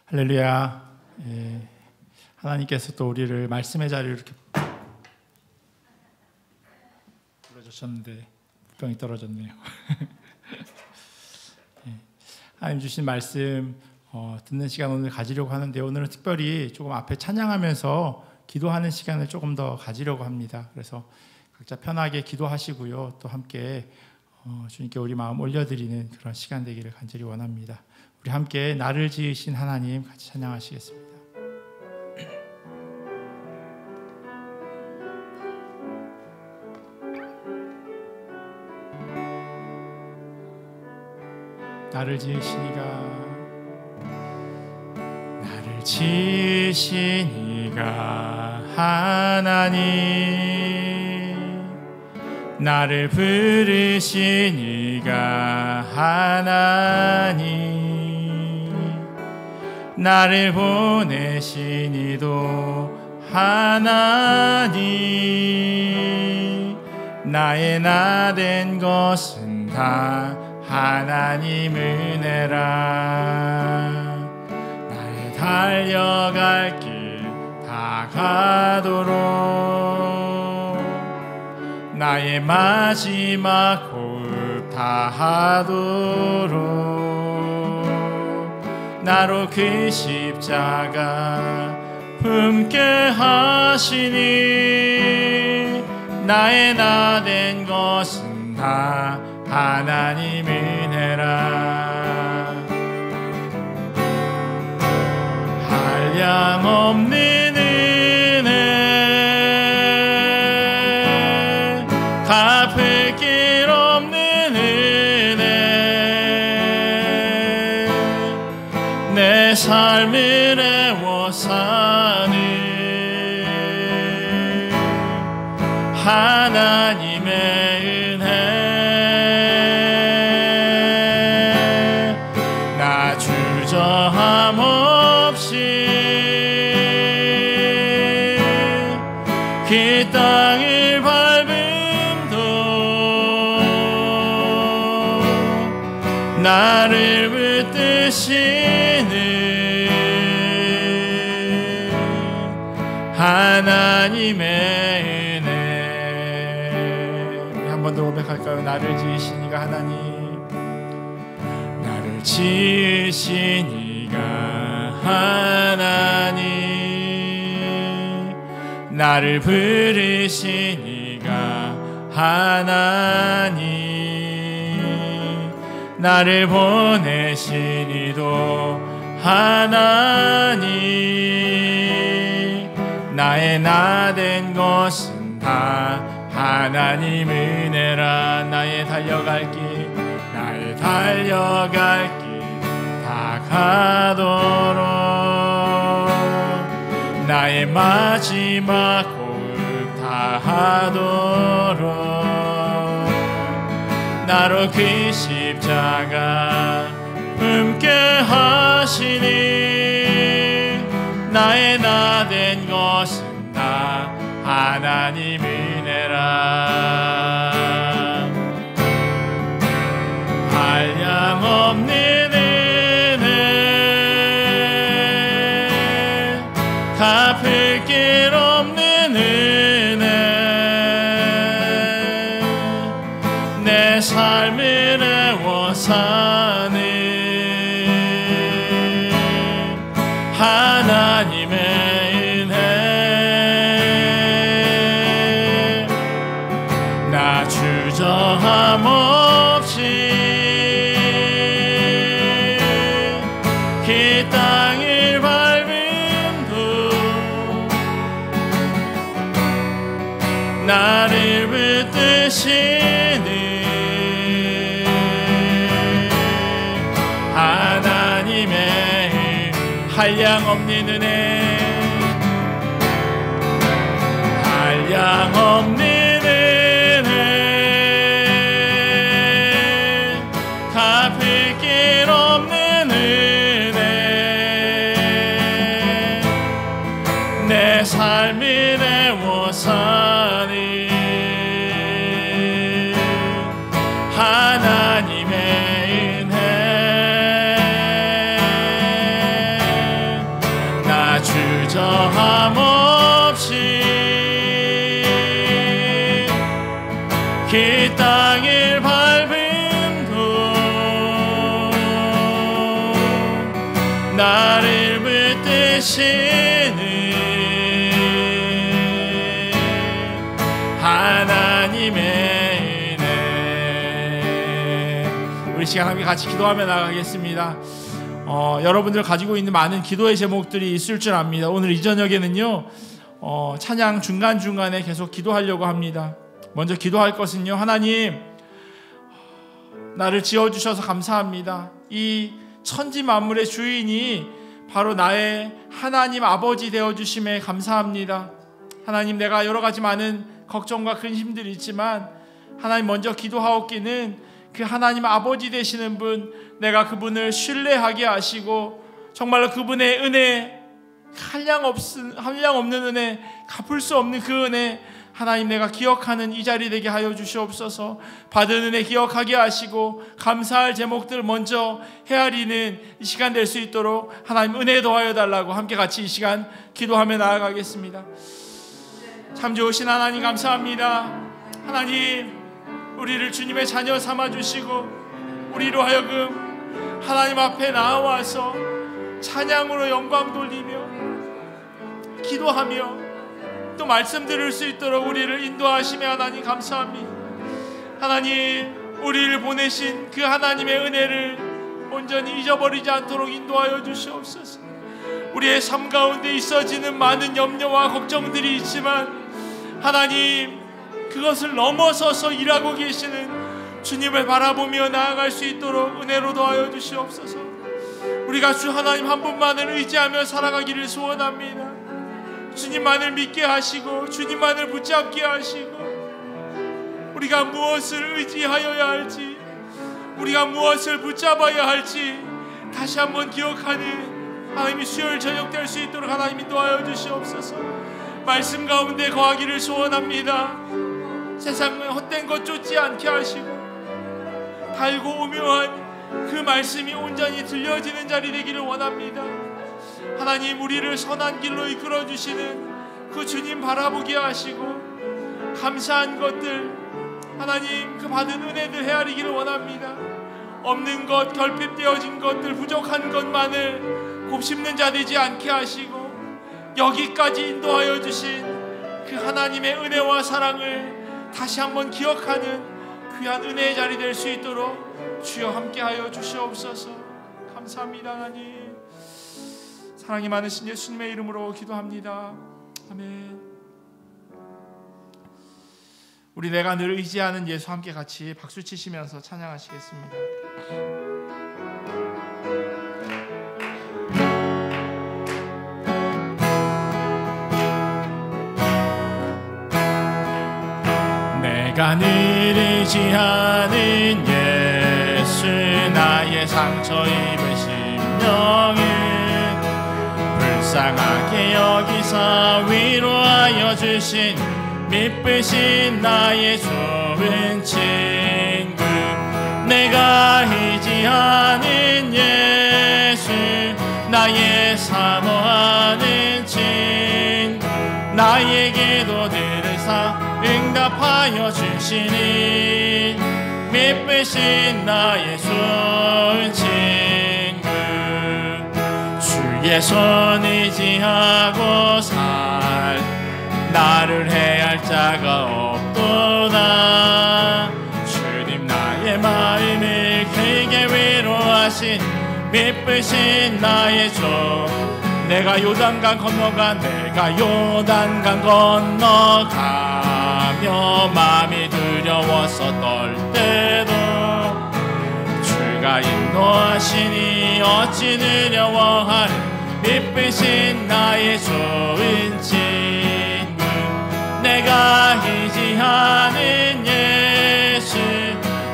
할렐루야. 하나님께서 또 우리를 말씀의 자리로 이렇게 불러주셨는데 병이 떨어졌네요. 하나님 주신 말씀 듣는 시간 오늘 가지려고 하는데, 오늘은 특별히 조금 앞에 찬양하면서 기도하는 시간을 조금 더 가지려고 합니다. 그래서 각자 편하게 기도하시고요, 또 함께 주님께 우리 마음 올려드리는 그런 시간 되기를 간절히 원합니다. 우리 함께 나를 지으신 하나님 같이 찬양하시겠습니다. 나를 지으신 이가 하나님, 나를 부르신 이가 하나님, 나를 보내신 이도 하나님, 나의 나 된 것은 다 하나님 은혜라. 나의 달려갈 길 다 가도록, 나의 마지막 호흡 다 하도록, 나로 그 십자가 품게 하시니, 나의 나 된 것은 다 하나님 은혜라. 한량없는 은혜, 갚을 길 없는 은혜, 내 삶을 애워 사는 하나님의 은혜, 나 주저함 없이 그 땅을 밟음도, 나를 붙드시는 하나님의 은혜. 한 번 더 고백할까요? 나를 지으신 이가 하나님, 나를 지으신 이가 하나님, 나를 부르신 이가 하나님, 나를 보내신 이도 하나님, 나의 나 된 것은 다 하나님 은혜라. 나의 달려갈 길 다 가도록, 나의 마지막 호흡 다 하도록, 나로 그 십자가 품게 하시니, 나의 나 된 것은 다 하나님 은혜라. 한량없는 은혜, 갚을 길 없는 은혜, 내 삶을 애워 사는 하나님의 은혜, 나 주저함 없이 그 땅을 밟음도, 나를 붙드시는 하나님의 한량없는 은혜, 한량없는 은혜, 갚을 길 없는 은혜, 내 삶을 애워 사는 하나님의 은혜, 저함 없이 그 땅을 밟은 후 나를 붙드시는 하나님의 은혜. 우리 시간 함께 같이 기도하며 나가겠습니다. 여러분들 가지고 있는 많은 기도의 제목들이 있을 줄 압니다. 오늘 이 저녁에는요 찬양 중간중간에 계속 기도하려고 합니다. 먼저 기도할 것은요, 하나님 나를 지어주셔서 감사합니다. 이 천지 만물의 주인이 바로 나의 하나님 아버지 되어주심에 감사합니다. 하나님, 내가 여러 가지 많은 걱정과 근심들이 있지만 하나님, 먼저 기도하옵기는 그 하나님 아버지 되시는 분, 내가 그분을 신뢰하게 하시고 정말로 그분의 은혜, 한량 없는 은혜, 갚을 수 없는 그 은혜, 하나님 내가 기억하는 이 자리 되게 하여 주시옵소서. 받은 은혜 기억하게 하시고 감사할 제목들 먼저 헤아리는 이 시간 될 수 있도록 하나님 은혜 더하여 달라고 함께 같이 이 시간 기도하며 나아가겠습니다. 참 좋으신 하나님 감사합니다. 하나님, 우리를 주님의 자녀 삼아주시고 우리로 하여금 하나님 앞에 나와서 찬양으로 영광 돌리며 기도하며 또 말씀 들을 수 있도록 우리를 인도하시며 하나님 감사합니다. 하나님, 우리를 보내신 그 하나님의 은혜를 온전히 잊어버리지 않도록 인도하여 주시옵소서. 우리의 삶 가운데 있어지는 많은 염려와 걱정들이 있지만 하나님, 그것을 넘어서서 일하고 계시는 주님을 바라보며 나아갈 수 있도록 은혜로 도와여 주시옵소서. 우리가 주 하나님 한 분만을 의지하며 살아가기를 소원합니다. 주님만을 믿게 하시고 주님만을 붙잡게 하시고 우리가 무엇을 의지하여야 할지, 우리가 무엇을 붙잡아야 할지 다시 한번 기억하는 하나님이 수요일 저녁 될 수 있도록 하나님 인도하여 주시옵소서. 말씀 가운데 거하기를 소원합니다. 세상은 헛된 것 쫓지 않게 하시고 달고 오묘한 그 말씀이 온전히 들려지는 자리 되기를 원합니다. 하나님, 우리를 선한 길로 이끌어 주시는 그 주님 바라보게 하시고 감사한 것들, 하나님 그 받은 은혜들 헤아리기를 원합니다. 없는 것, 결핍되어진 것들, 부족한 것만을 곱씹는 자 되지 않게 하시고 여기까지 인도하여 주신 그 하나님의 은혜와 사랑을 다시 한번 기억하는 귀한 은혜의 자리 될 수 있도록 주여 함께하여 주시옵소서. 감사합니다. 하나님, 사랑이 많으신 예수님의 이름으로 기도합니다. 아멘. 우리 내가 늘 의지하는 예수 함께 같이 박수 치시면서 찬양하시겠습니다. 내가 늘 의지하는 예수, 나의 상처 입은 심령을 불쌍하게 여기사 위로하여 주신 미쁘신 나의 좋은 친구, 내가 의지하는 예수, 나의 사모하는 친구, 나의 기도 들으사 응답하여 주시니 미쁘신 나의 좋은 친구, 주의 손 의지하고 살 나를 해할 자가 없도다. 주님 나의 마음을 크게 위로하신 미쁘신 나의 종, 내가 요단강 건너가 마음이 두려워서 떨 때도 주가 인도하시니 어찌 두려워하는 미쁘신 나의 좋은 친구, 내가 의지하는 예수,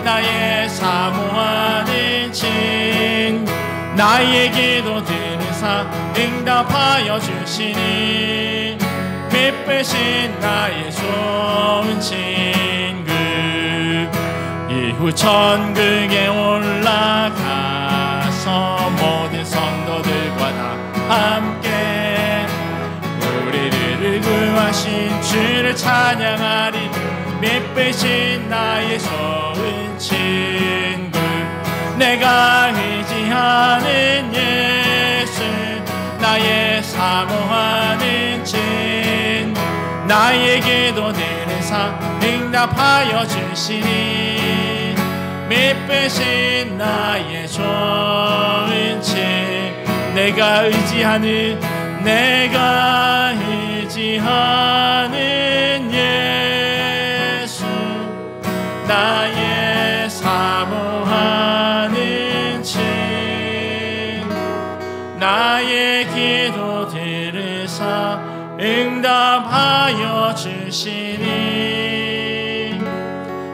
나의 사모하는 친구, 나의 기도 들으사 응답하여 주시니 미쁘신 나의 좋은 친구, 이후 천국에 올라가서 모든 성도들과 다 함께 하신 주를 찬양하리. 믿으신 나의 좋은 친구, 내가 의지하는 예수, 나의 사모하는 친, 나의 기도들을 응답하여 주시니. 믿으신 나의 좋은 친, 내가 의지하는 예수, 나의 사모하는 친, 나의 기도들을 응답하여 주시니.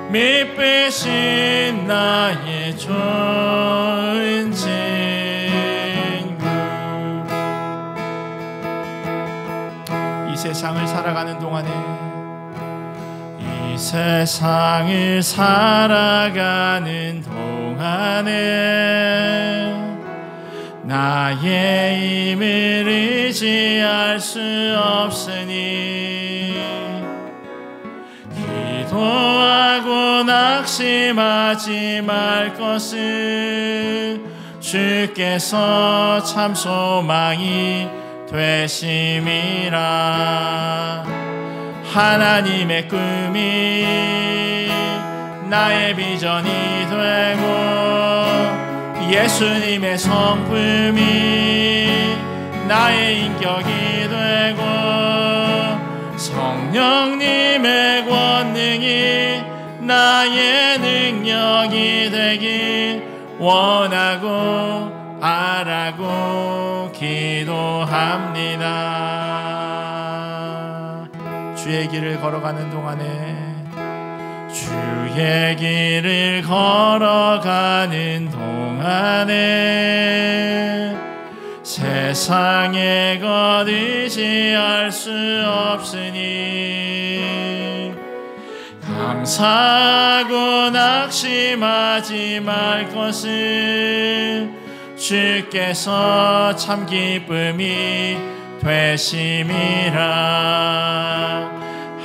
믿으신 나의 좋은 친구. 이 세상을 살아가는 동안에, 이 세상을 살아가는 동안에 나의 힘을 의지할 수 없으니 기도하고 낙심하지 말 것을 주께서 참 소망이 되심이라. 하나님의 꿈이 나의 비전이 되고 예수님의 성품이 나의 인격이 되고 성령님의 권능이 나의 능력이 되길 원하고 바라고 기도합니다. 주의 길을 걸어가는 동안에, 주의 길을 걸어가는 동안에 세상의 것 의지할 수 없으니 감사하고 낙심하지 말 것을 주께서 참 기쁨이 되심이라.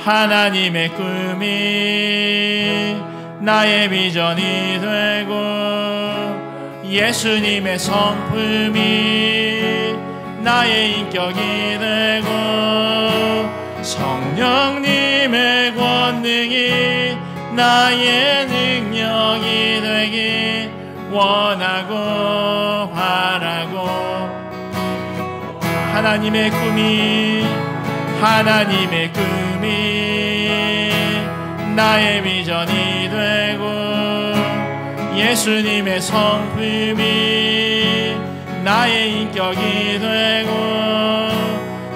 하나님의 꿈이 나의 비전이 되고 예수님의 성품이 나의 인격이 되고 성령님의 권능이 나의 능력이 되길 원하고 바라고. 하나님의 꿈이 나의 비전이 되고 예수님의 성품이 나의 인격이 되고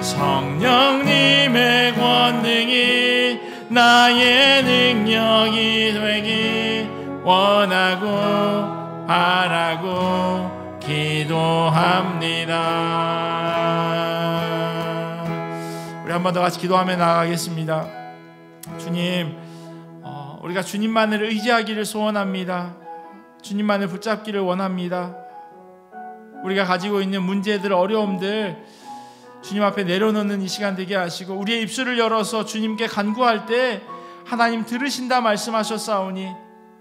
성령님의 권능이 나의 능력이 되길 원하고 바라고 기도합니다. 우리 한 번 더 같이 기도하며 나아가겠습니다. 주님, 우리가 주님만을 의지하기를 소원합니다. 주님만을 붙잡기를 원합니다. 우리가 가지고 있는 문제들, 어려움들 주님 앞에 내려놓는 이 시간 되게 하시고 우리의 입술을 열어서 주님께 간구할 때 하나님 들으신다 말씀하셨사오니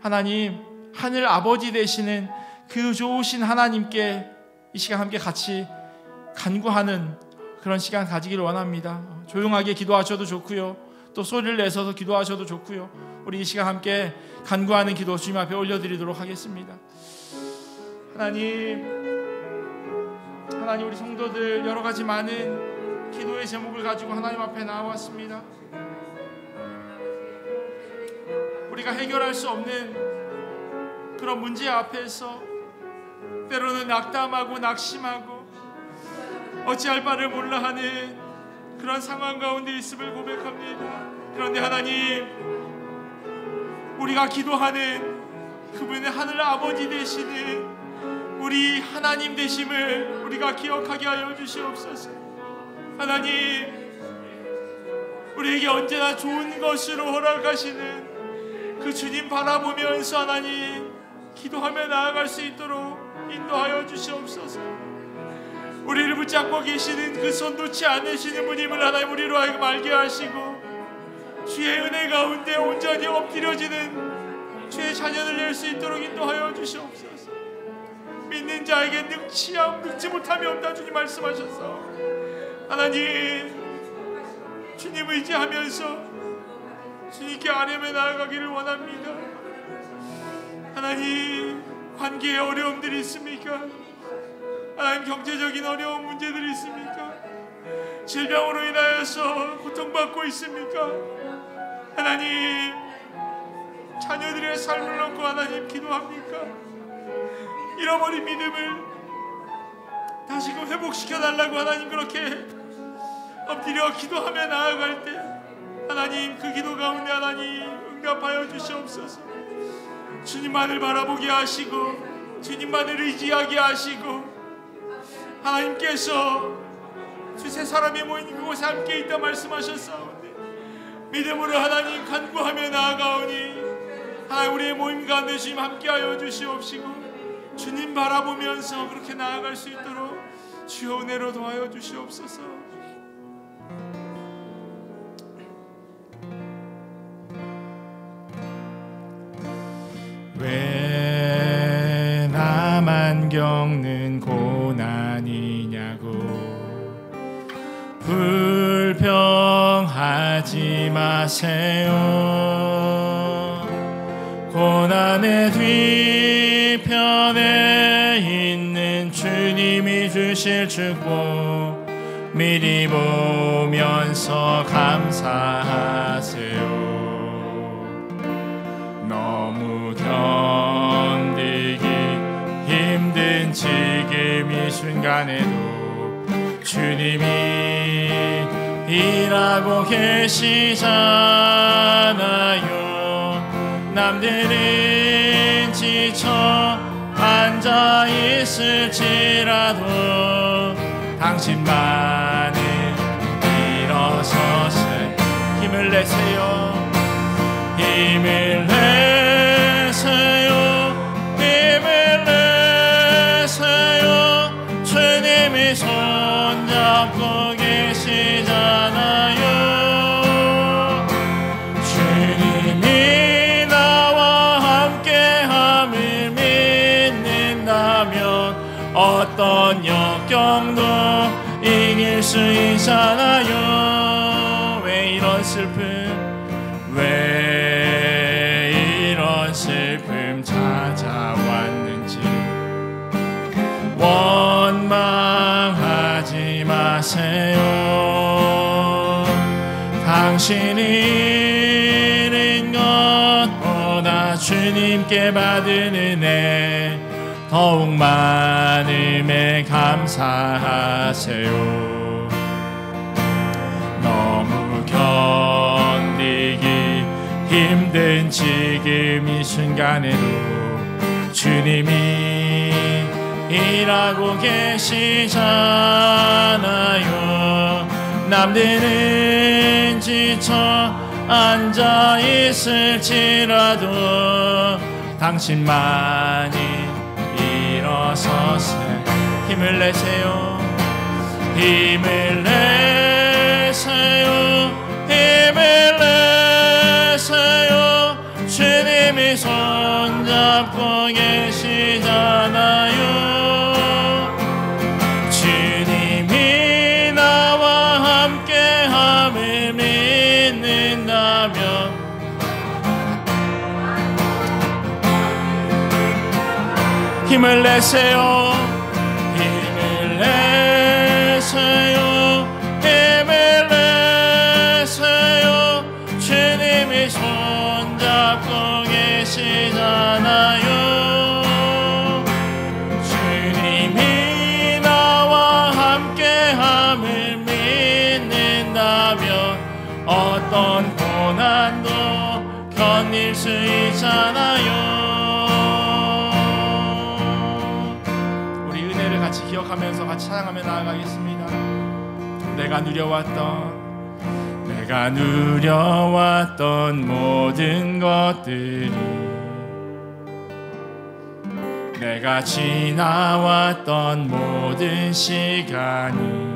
하나님, 하늘 아버지 되시는 그 좋으신 하나님께 이 시간 함께 같이 간구하는 그런 시간 가지기를 원합니다. 조용하게 기도하셔도 좋고요, 또 소리를 내서도 기도하셔도 좋고요. 우리 이 시간 함께 간구하는 기도 주님 앞에 올려드리도록 하겠습니다. 하나님, 우리 성도들 여러 가지 많은 기도의 제목을 가지고 하나님 앞에 나왔습니다. 우리가 해결할 수 없는 그런 문제 앞에서 때로는 낙담하고 낙심하고 어찌할 바를 몰라 하는 그런 상황 가운데 있음을 고백합니다. 그런데 하나님, 우리가 기도하는 그분의 하늘 아버지 되시는 우리 하나님 되심을 우리가 기억하게 하여 주시옵소서. 하나님, 우리에게 언제나 좋은 것으로 허락하시는 그 주님 바라보면서 하나님 기도하며 나아갈 수 있도록 인도하여 주시옵소서. 우리를 붙잡고 계시는 그 손 놓지 않으시는 분임을 하나님 우리로 하여금 알게 하시고, 주의 은혜 가운데 온전히 엎드려지는 주의 자녀들 될 수 있도록 인도하여 주시옵소서. 믿는 자에게 늙지 못함이 없다 주님 말씀하셨어. 하나님, 주님 의지하면서 주님께 아뢰며 나아가기를 원합니다. 하나님, 관계에 어려움들이 있습니까? 하나님, 경제적인 어려운 문제들이 있습니까? 질병으로 인하여서 고통받고 있습니까? 하나님, 자녀들의 삶을 놓고 하나님 기도합니까? 잃어버린 믿음을 다시금 회복시켜달라고 하나님 그렇게 엎드려 기도하며 나아갈 때 하나님, 그 기도 가운데 하나님 응답하여 주시옵소서. 주님만을 바라보게 하시고 주님만을 의지하게 하시고, 하나님께서 두세 사람이 모인 그곳에 함께 있다 말씀하셨사오니 믿음으로 하나님 간구하며 나아가오니, 하나님 우리의 모임 가운데 주님 함께하여 주시옵시고 주님 바라보면서 그렇게 나아갈 수 있도록 주여 은혜로 도와여 주시옵소서. 왜 나만 겪는 고난이냐고 불평하지 마세요. 고난의 뒤편에 있는 주님이 주실 축복 미리 보면서 감사하세요. 너무 견디기 힘든 지금 이 순간에도 주님이 일하고 계시잖아요. 남들은 지쳐 앉아 있을지라도 당신만은 일어서서 힘을 내세요. 힘을 내세요. 힘을 내세요. 주님이 손잡고 계시잖아요. 주님이 나와 함께함을 믿는다면 어떤 역경도 이길 수 있잖아요. 왜 이런 슬픔, 왜 이런 슬픔 찾아왔는지 원망하지 마세요. 당신이 잃은 것보다 주님께 받은 은혜 더욱 많음에 감사하세요. 너무 견디기 힘든 지금 이 순간에도 주님이 일하고 계시잖아요. 남들은 지쳐 앉아 있을지라도 당신만이 일어서서 힘을 내세요. 힘을 내세요. 힘을 내세요. 주님이 손잡고 계시잖아요. 주님이 나와 함께함을 믿는다면 힘을 내세요. 힘을 내세요. 힘을 내세요. 주님이 손잡고 계시잖아요. 주님이 나와 함께함을 믿는다면 어떤 고난도 견딜 수 있잖아요. 같이 기억하면서 같이 찬양하며 나아가겠습니다. 내가 누려왔던 모든 것들이 내가 지나왔던 모든 시간이,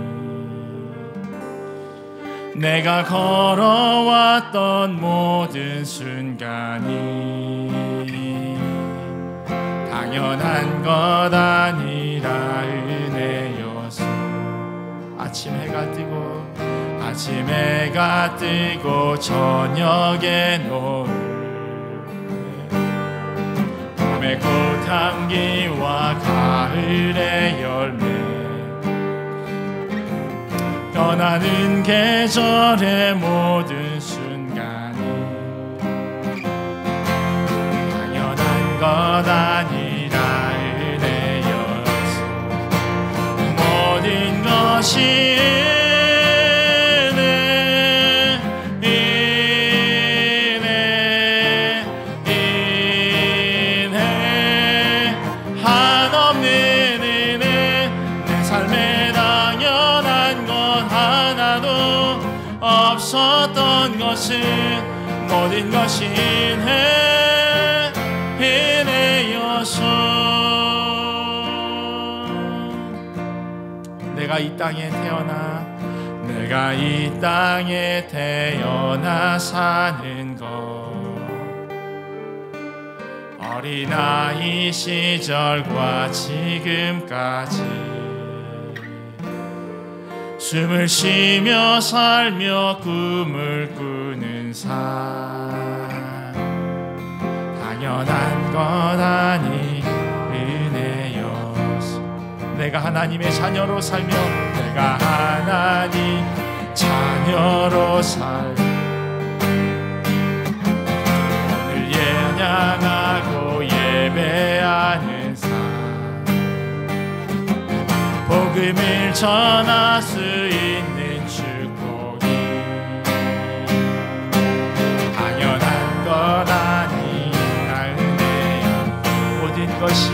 내가 걸어왔던 모든 순간이 당연한 것 아니라 은혜여서, 아침 해가 뜨고 저녁에 노을, 봄의 꽃향기와 가을의 열매, 변하는 계절의 모든 순간이 당연한 것 아니라 은혜여서, 모든 것이 없었던 것은 모든 것이 은혜여서, 내가 이 땅에 태어나 사는 것, 어린아이 시절과 지금까지 숨을 쉬며 살며 꿈을 꾸는 삶, 당연한 것 아니 은혜여서, 내가 하나님의 자녀로 살며, 내가 하나님 자녀로 살며 오늘 찬양하고 예배하는 삶, 복음을 전할 수 있는 축복이 당연한 것 아니라 은혜야. 모든 것이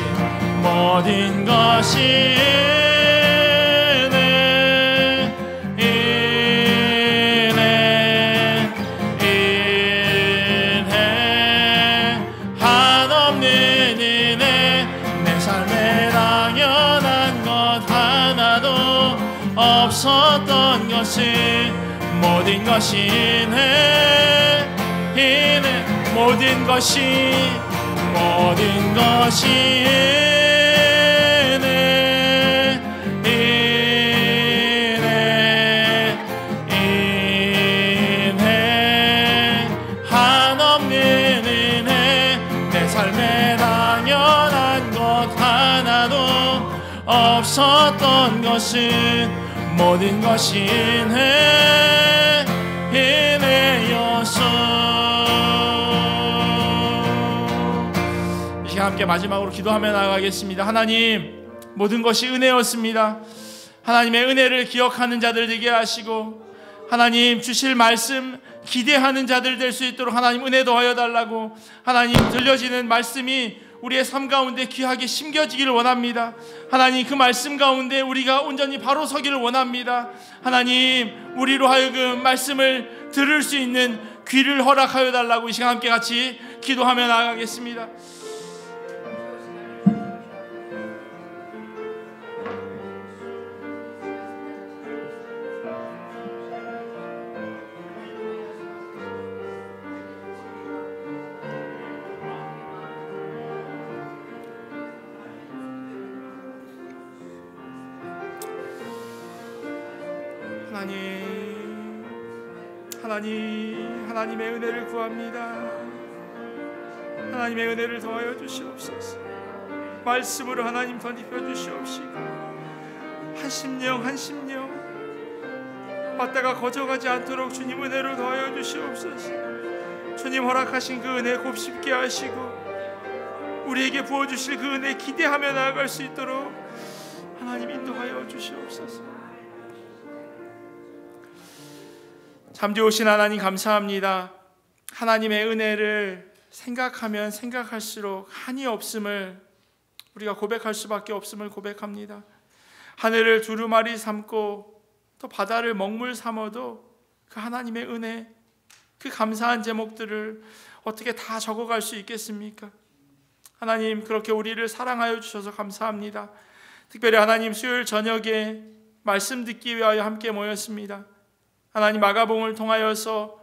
없었던 것은 모든 것이 모든 것이 한없는 은혜, 내 삶에 당연한 것 하나도 없었던 것은 모든 것이 은혜여서. 이 시간 함께 마지막으로 기도하며 나아가겠습니다. 하나님, 모든 것이 은혜였습니다. 하나님의 은혜를 기억하는 자들 되게 하시고, 하나님 주실 말씀 기대하는 자들 될 수 있도록 하나님 은혜 더하여 달라고, 하나님 들려지는 말씀이 우리의 삶 가운데 귀하게 심겨지기를 원합니다. 하나님, 그 말씀 가운데 우리가 온전히 바로 서기를 원합니다. 하나님, 우리로 하여금 말씀을 들을 수 있는 귀를 허락하여 달라고 이 시간 함께 같이 기도하며 나아가겠습니다. 하나님의 은혜를 구합니다. 하나님의 은혜를 더하여 주시옵소서. 말씀으로 하나님 덧입혀 주시옵시고, 한 심령 왔다가 거저가지 않도록 주님 은혜로 더하여 주시옵소서. 주님 허락하신 그 은혜 곱씹게 하시고 우리에게 부어주실 그 은혜 기대하며 나아갈 수 있도록 하나님 인도하여 주시옵소서. 참 좋으신 하나님 감사합니다. 하나님의 은혜를 생각하면 생각할수록 한이 없음을 우리가 고백할 수밖에 없음을 고백합니다. 하늘을 두루마리 삼고 또 바다를 먹물 삼아도 그 하나님의 은혜, 그 감사한 제목들을 어떻게 다 적어갈 수 있겠습니까? 하나님, 그렇게 우리를 사랑하여 주셔서 감사합니다. 특별히 하나님, 수요일 저녁에 말씀 듣기 위하여 함께 모였습니다. 하나님, 마가복음을 통하여서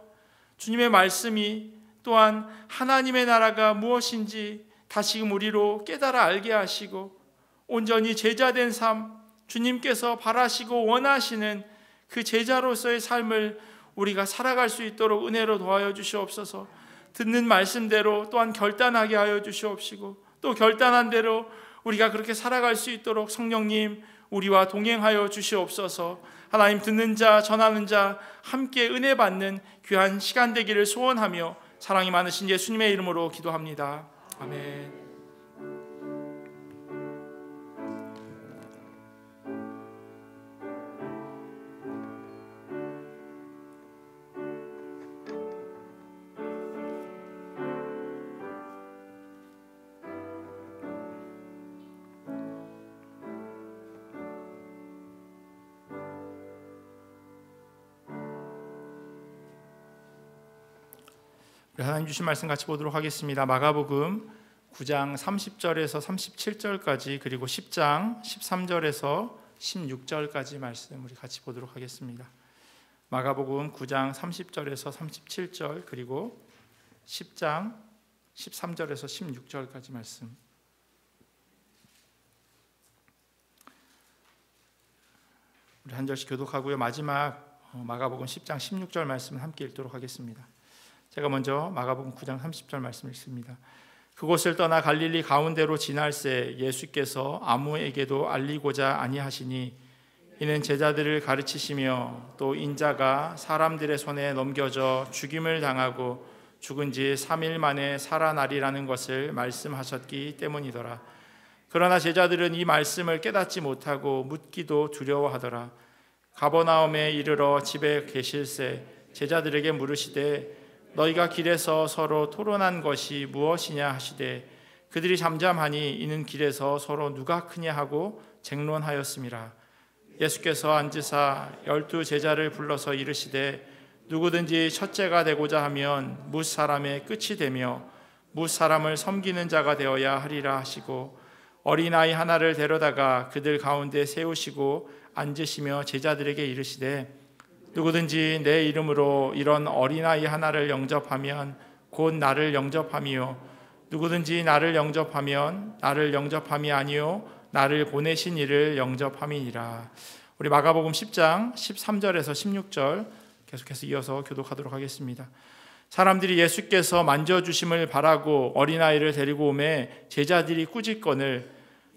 주님의 말씀이 또한 하나님의 나라가 무엇인지 다시금 우리로 깨달아 알게 하시고 온전히 제자된 삶, 주님께서 바라시고 원하시는 그 제자로서의 삶을 우리가 살아갈 수 있도록 은혜로 도와여 주시옵소서. 듣는 말씀대로 또한 결단하게 하여 주시옵시고 또 결단한 대로 우리가 그렇게 살아갈 수 있도록 성령님 우리와 동행하여 주시옵소서. 하나님, 듣는 자 전하는 자 함께 은혜 받는 귀한 시간 되기를 소원하며 사랑이 많으신 예수님의 이름으로 기도합니다. 아멘. 하나님 주신 말씀 같이 보도록 하겠습니다. 마가복음 9장 30절에서 37절까지 그리고 10장 13절에서 16절까지 말씀 우리 같이 보도록 하겠습니다. 마가복음 9장 30절에서 37절 그리고 10장 13절에서 16절까지 말씀. 우리 한 절씩 교독하고요. 마지막 마가복음 10장 16절 말씀을 함께 읽도록 하겠습니다. 제가 먼저 마가복음 9장 30절 말씀 읽습니다. 그곳을 떠나 갈릴리 가운데로 지날새 예수께서 아무에게도 알리고자 아니하시니 이는 제자들을 가르치시며 또 인자가 사람들의 손에 넘겨져 죽임을 당하고 죽은 지 3일 만에 살아나리라는 것을 말씀하셨기 때문이더라. 그러나 제자들은 이 말씀을 깨닫지 못하고 묻기도 두려워하더라. 가버나움에 이르러 집에 계실새 제자들에게 물으시되 너희가 길에서 서로 토론한 것이 무엇이냐 하시되 그들이 잠잠하니 이는 길에서 서로 누가 크냐 하고 쟁론하였음이라. 예수께서 앉으사 12 제자를 불러서 이르시되 누구든지 첫째가 되고자 하면 뭇 사람의 끝이 되며 뭇 사람을 섬기는 자가 되어야 하리라 하시고 어린아이 하나를 데려다가 그들 가운데 세우시고 앉으시며 제자들에게 이르시되 누구든지 내 이름으로 이런 어린아이 하나를 영접하면 곧 나를 영접함이요 누구든지 나를 영접하면 나를 영접함이 아니요 나를 보내신 이를 영접함이니라. 우리 마가복음 10장 13절에서 16절 계속해서 이어서 교독하도록 하겠습니다. 사람들이 예수께서 만져주심을 바라고 어린아이를 데리고 오매 제자들이 꾸짖거늘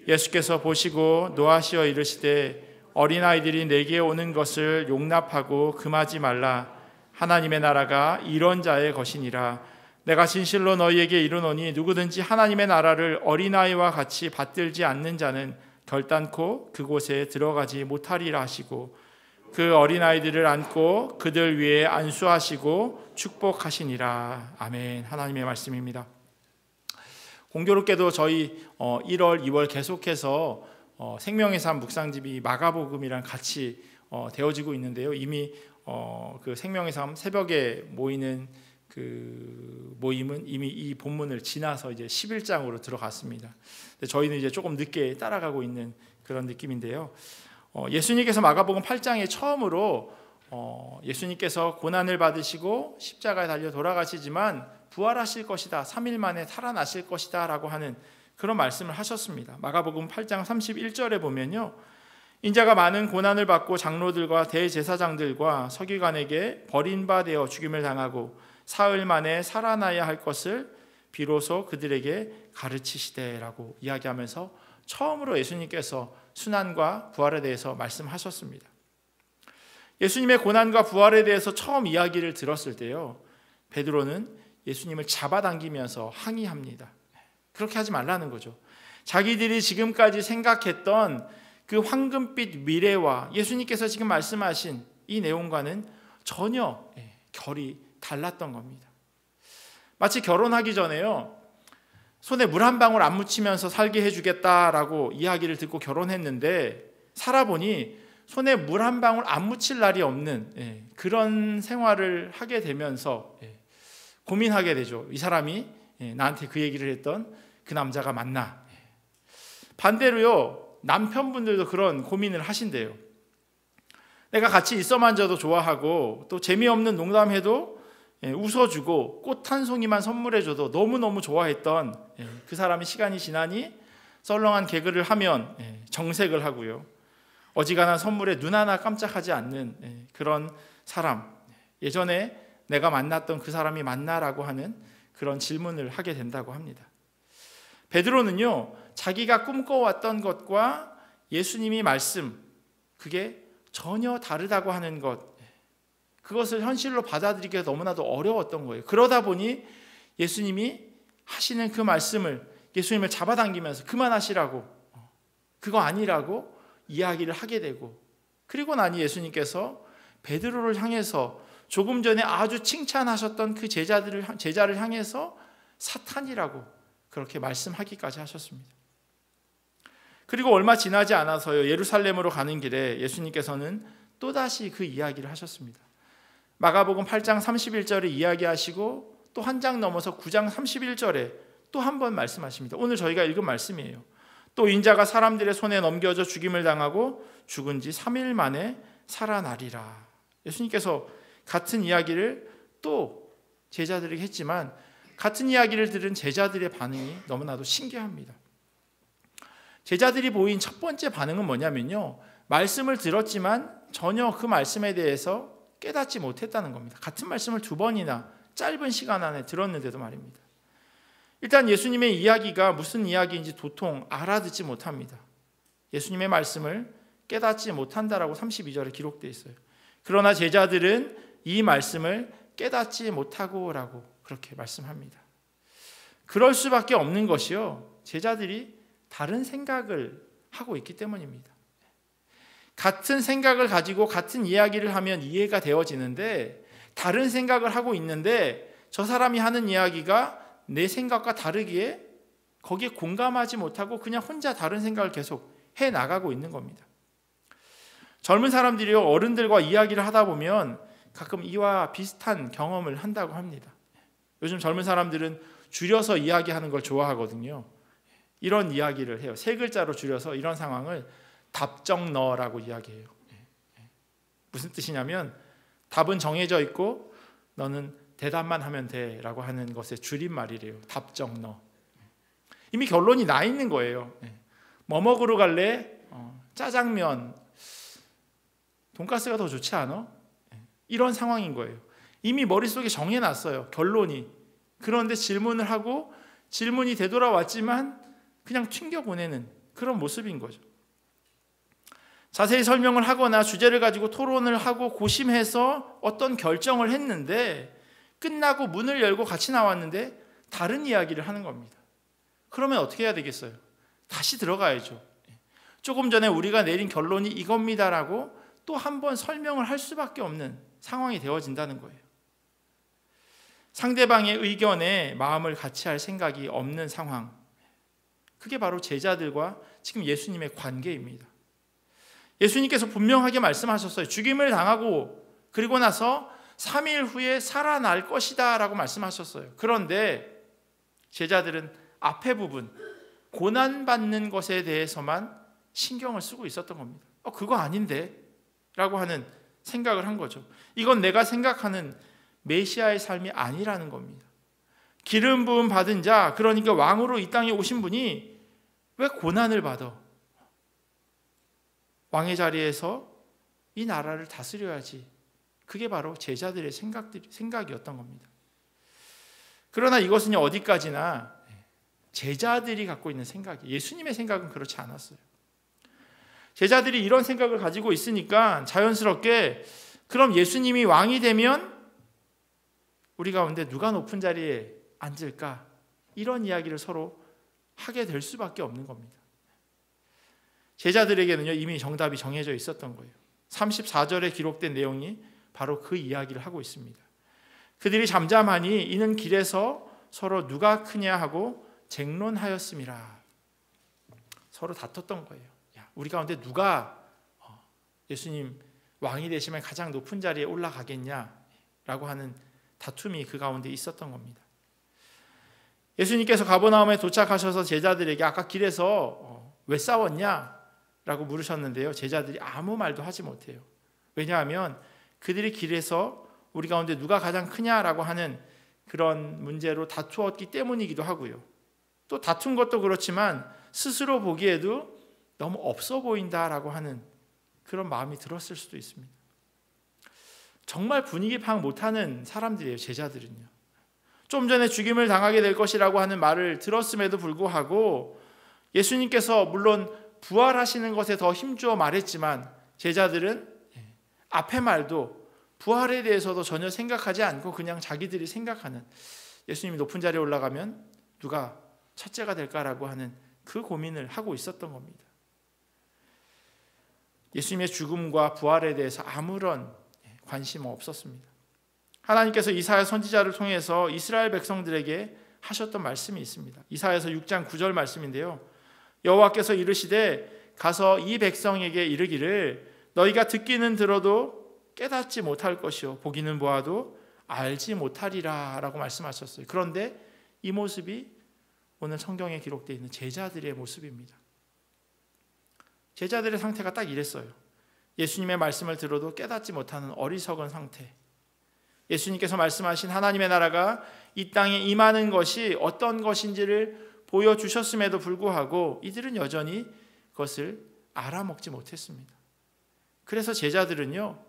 예수께서 보시고 노하시어 이르시되 어린아이들이 내게 오는 것을 용납하고 금하지 말라. 하나님의 나라가 이런 자의 것이니라. 내가 진실로 너희에게 이르노니 누구든지 하나님의 나라를 어린아이와 같이 받들지 않는 자는 결단코 그곳에 들어가지 못하리라 하시고 그 어린아이들을 안고 그들 위에 안수하시고 축복하시니라. 아멘. 하나님의 말씀입니다. 공교롭게도 저희 1월, 2월 계속해서 생명의 삶 묵상집이 마가복음이랑 같이 되어지고 있는데요. 이미 그 생명의 삶 새벽에 모이는 그 모임은 이미 이 본문을 지나서 이제 11장으로 들어갔습니다. 저희는 이제 조금 늦게 따라가고 있는 그런 느낌인데요. 예수님께서 마가복음 8장에 처음으로 예수님께서 고난을 받으시고 십자가에 달려 돌아가시지만 부활하실 것이다, 3일 만에 살아나실 것이다 라고 하는 그런 말씀을 하셨습니다. 마가복음 8장 31절에 보면요, 인자가 많은 고난을 받고 장로들과 대제사장들과 서기관에게 버림받아 죽임을 당하고 사흘 만에 살아나야 할 것을 비로소 그들에게 가르치시되라고 이야기하면서 처음으로 예수님께서 순환과 부활에 대해서 말씀하셨습니다. 예수님의 고난과 부활에 대해서 처음 이야기를 들었을 때요, 베드로는 예수님을 잡아당기면서 항의합니다. 그렇게 하지 말라는 거죠. 자기들이 지금까지 생각했던 그 황금빛 미래와 예수님께서 지금 말씀하신 이 내용과는 전혀 결이 달랐던 겁니다. 마치 결혼하기 전에요, 손에 물 한 방울 안 묻히면서 살게 해주겠다라고 이야기를 듣고 결혼했는데 살아보니 손에 물 한 방울 안 묻힐 날이 없는 그런 생활을 하게 되면서 고민하게 되죠. 이 사람이 나한테 그 얘기를 했던 그 남자가 맞나? 반대로요, 남편분들도 그런 고민을 하신대요. 내가 같이 있어만 줘도 좋아하고 또 재미없는 농담해도 웃어주고 꽃 한 송이만 선물해줘도 너무너무 좋아했던 그 사람이 시간이 지나니 썰렁한 개그를 하면 정색을 하고요, 어지간한 선물에 눈 하나 깜짝하지 않는 그런 사람, 예전에 내가 만났던 그 사람이 맞나라고 하는 그런 질문을 하게 된다고 합니다. 베드로는요, 자기가 꿈꿔왔던 것과 예수님이 말씀, 그게 전혀 다르다고 하는 것, 그것을 현실로 받아들이기가 너무나도 어려웠던 거예요. 그러다 보니 예수님이 하시는 그 말씀을, 예수님을 잡아당기면서 그만하시라고, 그거 아니라고 이야기를 하게 되고, 그리고 나니 예수님께서 베드로를 향해서 조금 전에 아주 칭찬하셨던 그 제자를 향해서 사탄이라고 그렇게 말씀하기까지 하셨습니다. 그리고 얼마 지나지 않아서요, 예루살렘으로 가는 길에 예수님께서는 또다시 그 이야기를 하셨습니다. 마가복음 8장 31절에 이야기하시고 또 한 장 넘어서 9장 31절에 또 한 번 말씀하십니다. 오늘 저희가 읽은 말씀이에요. 또 인자가 사람들의 손에 넘겨져 죽임을 당하고 죽은 지 3일 만에 살아나리라. 예수님께서 같은 이야기를 또 제자들에게 했지만 같은 이야기를 들은 제자들의 반응이 너무나도 신기합니다. 제자들이 보인 첫 번째 반응은 뭐냐면요, 말씀을 들었지만 전혀 그 말씀에 대해서 깨닫지 못했다는 겁니다. 같은 말씀을 2번이나 짧은 시간 안에 들었는데도 말입니다. 일단 예수님의 이야기가 무슨 이야기인지 도통 알아듣지 못합니다. 예수님의 말씀을 깨닫지 못한다라고 32절에 기록되어 있어요. 그러나 제자들은 이 말씀을 깨닫지 못하고라고 그렇게 말씀합니다. 그럴 수밖에 없는 것이요, 제자들이 다른 생각을 하고 있기 때문입니다. 같은 생각을 가지고 같은 이야기를 하면 이해가 되어지는데, 다른 생각을 하고 있는데 저 사람이 하는 이야기가 내 생각과 다르기에 거기에 공감하지 못하고 그냥 혼자 다른 생각을 계속 해나가고 있는 겁니다. 젊은 사람들이요, 어른들과 이야기를 하다 보면 가끔 이와 비슷한 경험을 한다고 합니다. 요즘 젊은 사람들은 줄여서 이야기하는 걸 좋아하거든요. 이런 이야기를 해요. 3글자로 줄여서 이런 상황을 답정너라고 이야기해요. 무슨 뜻이냐면 답은 정해져 있고 너는 대답만 하면 돼 라고 하는 것의 줄임말이래요. 답정너. 이미 결론이 나 있는 거예요. 뭐 먹으러 갈래? 짜장면, 돈가스가 더 좋지 않아? 이런 상황인 거예요. 이미 머릿속에 정해놨어요, 결론이. 그런데 질문을 하고 질문이 되돌아왔지만 그냥 튕겨보내는 그런 모습인 거죠. 자세히 설명을 하거나 주제를 가지고 토론을 하고 고심해서 어떤 결정을 했는데 끝나고 문을 열고 같이 나왔는데 다른 이야기를 하는 겁니다. 그러면 어떻게 해야 되겠어요? 다시 들어가야죠. 조금 전에 우리가 내린 결론이 이겁니다라고 또 한 번 설명을 할 수밖에 없는 상황이 되어진다는 거예요. 상대방의 의견에 마음을 같이 할 생각이 없는 상황, 그게 바로 제자들과 지금 예수님의 관계입니다. 예수님께서 분명하게 말씀하셨어요. 죽임을 당하고 그리고 나서 3일 후에 살아날 것이다 라고 말씀하셨어요. 그런데 제자들은 앞에 부분, 고난받는 것에 대해서만 신경을 쓰고 있었던 겁니다. 그거 아닌데? 라고 하는 생각을 한 거죠. 이건 내가 생각하는 메시아의 삶이 아니라는 겁니다. 기름 부음 받은 자, 그러니까 왕으로 이 땅에 오신 분이 왜 고난을 받아? 왕의 자리에서 이 나라를 다스려야지. 그게 바로 제자들의 생각이었던 겁니다. 그러나 이것은 어디까지나 제자들이 갖고 있는 생각이에요. 예수님의 생각은 그렇지 않았어요. 제자들이 이런 생각을 가지고 있으니까 자연스럽게 그럼 예수님이 왕이 되면 우리 가운데 누가 높은 자리에 앉을까? 이런 이야기를 서로 하게 될 수밖에 없는 겁니다. 제자들에게는요, 이미 정답이 정해져 있었던 거예요. 34절에 기록된 내용이 바로 그 이야기를 하고 있습니다. 그들이 잠잠하니 이는 길에서 서로 누가 크냐 하고 쟁론하였음이라. 서로 다퉜던 거예요. 야, 우리 가운데 누가 예수님 왕이 되시면 가장 높은 자리에 올라가겠냐라고 하는 다툼이 그 가운데 있었던 겁니다. 예수님께서 가버나움에 도착하셔서 제자들에게 아까 길에서 왜 싸웠냐? 라고 물으셨는데요. 제자들이 아무 말도 하지 못해요. 왜냐하면 그들이 길에서 우리 가운데 누가 가장 크냐라고 하는 그런 문제로 다투었기 때문이기도 하고요. 또 다툰 것도 그렇지만 스스로 보기에도 너무 없어 보인다라고 하는 그런 마음이 들었을 수도 있습니다. 정말 분위기 파악 못하는 사람들이에요. 제자들은요. 좀 전에 죽임을 당하게 될 것이라고 하는 말을 들었음에도 불구하고 예수님께서 물론 부활하시는 것에 더 힘주어 말했지만 제자들은 앞에 말도 부활에 대해서도 전혀 생각하지 않고 그냥 자기들이 생각하는, 예수님이 높은 자리에 올라가면 누가 첫째가 될까라고 하는 그 고민을 하고 있었던 겁니다. 예수님의 죽음과 부활에 대해서 아무런 관심 없었습니다. 하나님께서 이사야 선지자를 통해서 이스라엘 백성들에게 하셨던 말씀이 있습니다. 이사야서 6장 9절 말씀인데요. 여호와께서 이르시되 가서 이 백성에게 이르기를 너희가 듣기는 들어도 깨닫지 못할 것이요 보기는 보아도 알지 못하리라 라고 말씀하셨어요. 그런데 이 모습이 오늘 성경에 기록되어 있는 제자들의 모습입니다. 제자들의 상태가 딱 이랬어요. 예수님의 말씀을 들어도 깨닫지 못하는 어리석은 상태. 예수님께서 말씀하신 하나님의 나라가 이 땅에 임하는 것이 어떤 것인지를 보여주셨음에도 불구하고 이들은 여전히 그것을 알아먹지 못했습니다. 그래서 제자들은요,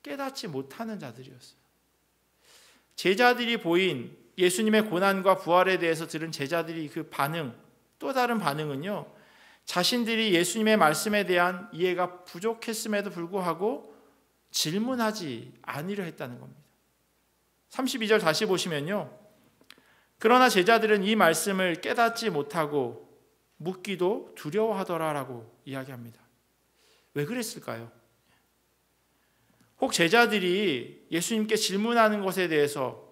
깨닫지 못하는 자들이었어요. 제자들이 보인 예수님의 고난과 부활에 대해서 들은 제자들이 그 반응, 또 다른 반응은요, 자신들이 예수님의 말씀에 대한 이해가 부족했음에도 불구하고 질문하지 않으려 했다는 겁니다. 32절 다시 보시면요, 그러나 제자들은 이 말씀을 깨닫지 못하고 묻기도 두려워하더라라고 이야기합니다. 왜 그랬을까요? 혹 제자들이 예수님께 질문하는 것에 대해서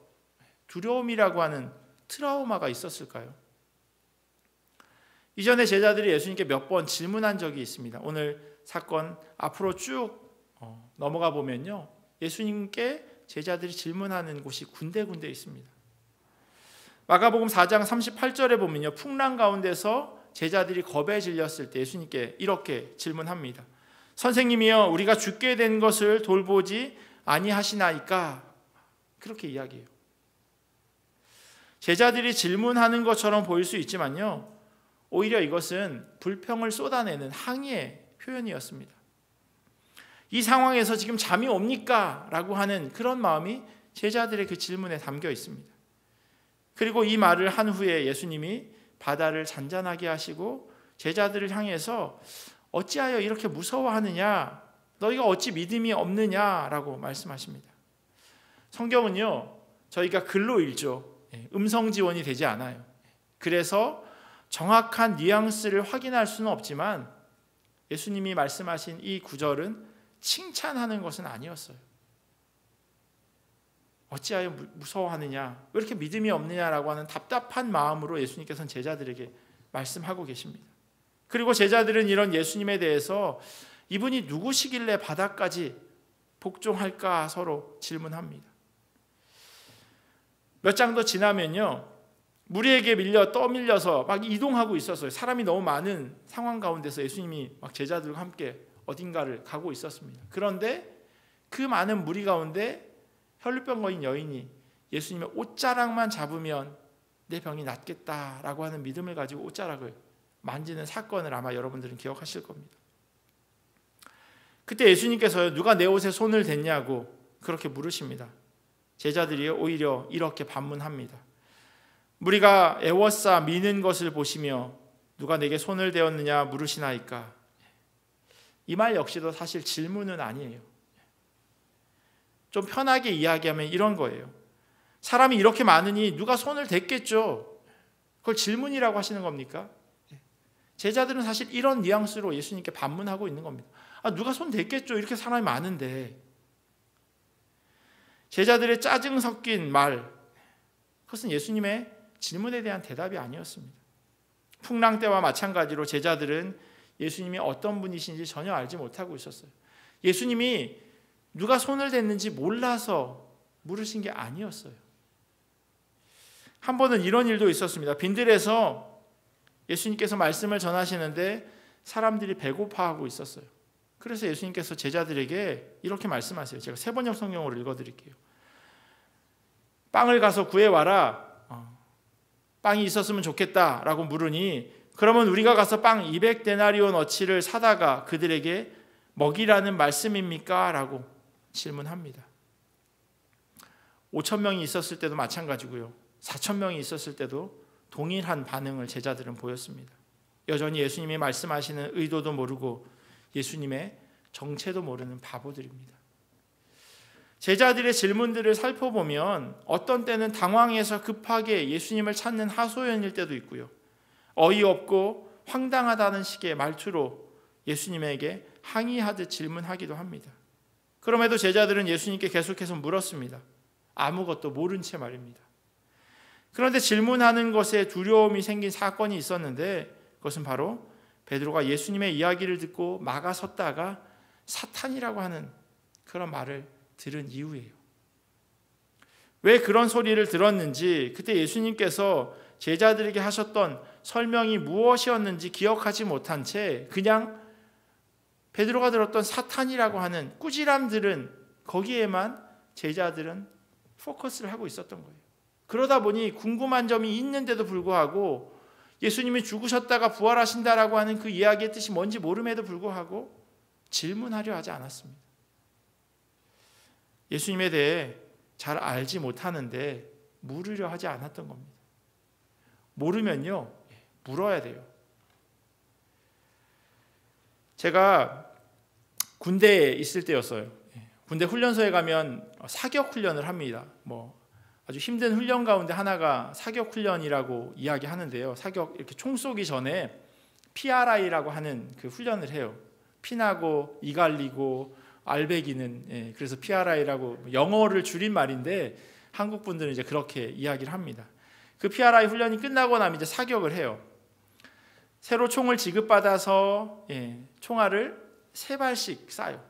두려움이라고 하는 트라우마가 있었을까요? 이전에 제자들이 예수님께 몇 번 질문한 적이 있습니다. 오늘 사건 앞으로 쭉 넘어가 보면요, 예수님께 제자들이 질문하는 곳이 군데군데 있습니다. 마가복음 4장 38절에 보면요, 풍랑 가운데서 제자들이 겁에 질렸을 때 예수님께 이렇게 질문합니다. 선생님이여, 우리가 죽게 된 것을 돌보지 아니하시나이까? 그렇게 이야기해요. 제자들이 질문하는 것처럼 보일 수 있지만요, 오히려 이것은 불평을 쏟아내는 항의의 표현이었습니다. 이 상황에서 지금 잠이 옵니까? 라고 하는 그런 마음이 제자들의 그 질문에 담겨 있습니다. 그리고 이 말을 한 후에 예수님이 바다를 잔잔하게 하시고 제자들을 향해서 어찌하여 이렇게 무서워하느냐? 너희가 어찌 믿음이 없느냐라고 말씀하십니다. 성경은요, 저희가 글로 읽죠. 음성 지원이 되지 않아요. 그래서 정확한 뉘앙스를 확인할 수는 없지만 예수님이 말씀하신 이 구절은 칭찬하는 것은 아니었어요. 어찌하여 무서워하느냐? 왜 이렇게 믿음이 없느냐라고 하는 답답한 마음으로 예수님께서는 제자들에게 말씀하고 계십니다. 그리고 제자들은 이런 예수님에 대해서 이분이 누구시길래 바다까지 복종할까 서로 질문합니다. 몇 장 더 지나면요, 무리에게 밀려 떠밀려서 막 이동하고 있었어요. 사람이 너무 많은 상황 가운데서 예수님이 막 제자들과 함께 어딘가를 가고 있었습니다. 그런데 그 많은 무리 가운데 혈루병 걸린 여인이 예수님의 옷자락만 잡으면 내 병이 낫겠다라고 하는 믿음을 가지고 옷자락을 만지는 사건을 아마 여러분들은 기억하실 겁니다. 그때 예수님께서 누가 내 옷에 손을 댔냐고 그렇게 물으십니다. 제자들이 오히려 이렇게 반문합니다. 무리가 애워싸 미는 것을 보시며 누가 내게 손을 대었느냐 물으시나이까? 이 말 역시도 사실 질문은 아니에요. 좀 편하게 이야기하면 이런 거예요. 사람이 이렇게 많으니 누가 손을 댔겠죠. 그걸 질문이라고 하시는 겁니까? 제자들은 사실 이런 뉘앙스로 예수님께 반문하고 있는 겁니다. 누가 손 댔겠죠. 이렇게 사람이 많은데. 제자들의 짜증 섞인 말, 그것은 예수님의 질문에 대한 대답이 아니었습니다. 풍랑 때와 마찬가지로 제자들은 예수님이 어떤 분이신지 전혀 알지 못하고 있었어요. 예수님이 누가 손을 댔는지 몰라서 물으신 게 아니었어요. 한 번은 이런 일도 있었습니다. 빈들에서 예수님께서 말씀을 전하시는데 사람들이 배고파하고 있었어요. 그래서 예수님께서 제자들에게 이렇게 말씀하세요. 제가 세번역 성경으로 읽어드릴게요. 빵을 가서 구해와라. 빵이 있었으면 좋겠다라고 물으니 그러면 우리가 가서 빵 200데나리온어치를 사다가 그들에게 먹이라는 말씀입니까? 라고 질문합니다. 5,000명이 있었을 때도 마찬가지고요. 4,000명이 있었을 때도 동일한 반응을 제자들은 보였습니다. 여전히 예수님이 말씀하시는 의도도 모르고 예수님의 정체도 모르는 바보들입니다. 제자들의 질문들을 살펴보면 어떤 때는 당황해서 급하게 예수님을 찾는 하소연일 때도 있고요. 어이없고 황당하다는 식의 말투로 예수님에게 항의하듯 질문하기도 합니다. 그럼에도 제자들은 예수님께 계속해서 물었습니다. 아무것도 모른 채 말입니다. 그런데 질문하는 것에 두려움이 생긴 사건이 있었는데 그것은 바로 베드로가 예수님의 이야기를 듣고 막아섰다가 사탄이라고 하는 그런 말을 들은 이유예요. 왜 그런 소리를 들었는지, 그때 예수님께서 제자들에게 하셨던 설명이 무엇이었는지 기억하지 못한 채 그냥 베드로가 들었던 사탄이라고 하는 꾸지람들은 거기에만 제자들은 포커스를 하고 있었던 거예요. 그러다 보니 궁금한 점이 있는데도 불구하고 예수님이 죽으셨다가 부활하신다라고 하는 그 이야기의 뜻이 뭔지 모름에도 불구하고 질문하려 하지 않았습니다. 예수님에 대해 잘 알지 못하는데 물으려 하지 않았던 겁니다. 모르면요, 물어야 돼요. 제가 군대에 있을 때였어요. 군대 훈련소에 가면 사격 훈련을 합니다. 아주 힘든 훈련 가운데 하나가 사격 훈련이라고 이야기하는데요. 사격 이렇게 총 쏘기 전에 PRI라고 하는 그 훈련을 해요. 피나고 이갈리고 알배기는, 그래서 PRI라고 영어를 줄인 말인데 한국 분들은 이제 그렇게 이야기를 합니다. 그 PRI 훈련이 끝나고 나면 이제 사격을 해요. 새로 총을 지급받아서 총알을 3발씩 쏴요.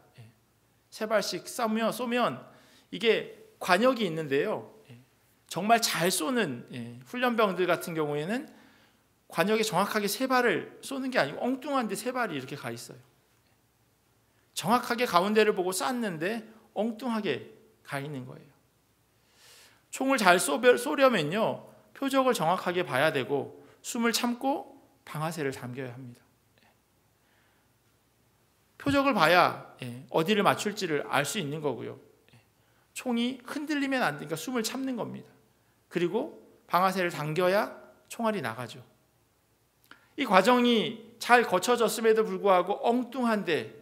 3발씩 쏘면 이게 관역이 있는데요. 정말 잘 쏘는 훈련병들 같은 경우에는 관역에 정확하게 3발을 쏘는 게 아니고 엉뚱한데 3발이 이렇게 가 있어요. 정확하게 가운데를 보고 쐈는데 엉뚱하게 가 있는 거예요. 총을 잘 쏘려면요, 표적을 정확하게 봐야 되고 숨을 참고 방아쇠를 잠겨야 합니다. 표적을 봐야 어디를 맞출지를 알 수 있는 거고요. 총이 흔들리면 안 되니까 숨을 참는 겁니다. 그리고 방아쇠를 당겨야 총알이 나가죠. 이 과정이 잘 거쳐졌음에도 불구하고 엉뚱한데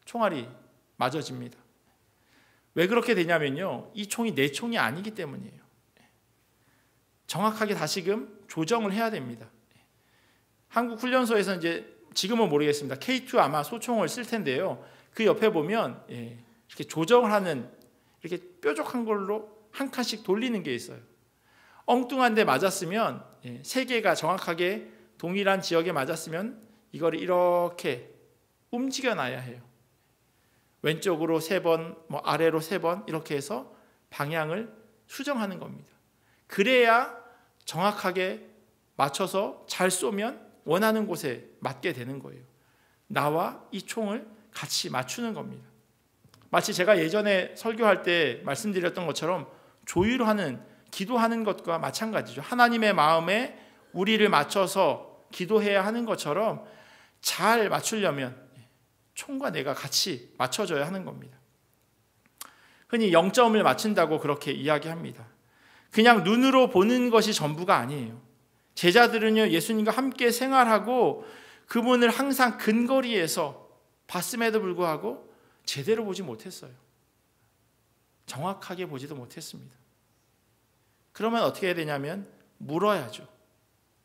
총알이 맞아집니다. 왜 그렇게 되냐면요, 이 총이 내 총이 아니기 때문이에요. 정확하게 다시금 조정을 해야 됩니다. 한국 훈련소에서 이제 지금은 모르겠습니다. K2 아마 소총을 쓸 텐데요. 그 옆에 보면 이렇게 조정을 하는 이렇게 뾰족한 걸로 한 칸씩 돌리는 게 있어요. 엉뚱한 데 맞았으면 3개가 정확하게 동일한 지역에 맞았으면 이거를 이렇게 움직여 놔야 해요. 왼쪽으로 3번, 아래로 3번 이렇게 해서 방향을 수정하는 겁니다. 그래야 정확하게 맞춰서 잘 쏘면 원하는 곳에 맞게 되는 거예요. 나와 이 총을 같이 맞추는 겁니다. 마치 제가 예전에 설교할 때 말씀드렸던 것처럼 조율하는, 기도하는 것과 마찬가지죠. 하나님의 마음에 우리를 맞춰서 기도해야 하는 것처럼 잘 맞추려면 총과 내가 같이 맞춰줘야 하는 겁니다. 흔히 0점을 맞춘다고 그렇게 이야기합니다. 그냥 눈으로 보는 것이 전부가 아니에요. 제자들은요, 예수님과 함께 생활하고 그분을 항상 근거리에서 봤음에도 불구하고 제대로 보지 못했어요. 정확하게 보지도 못했습니다. 그러면 어떻게 해야 되냐면 물어야죠.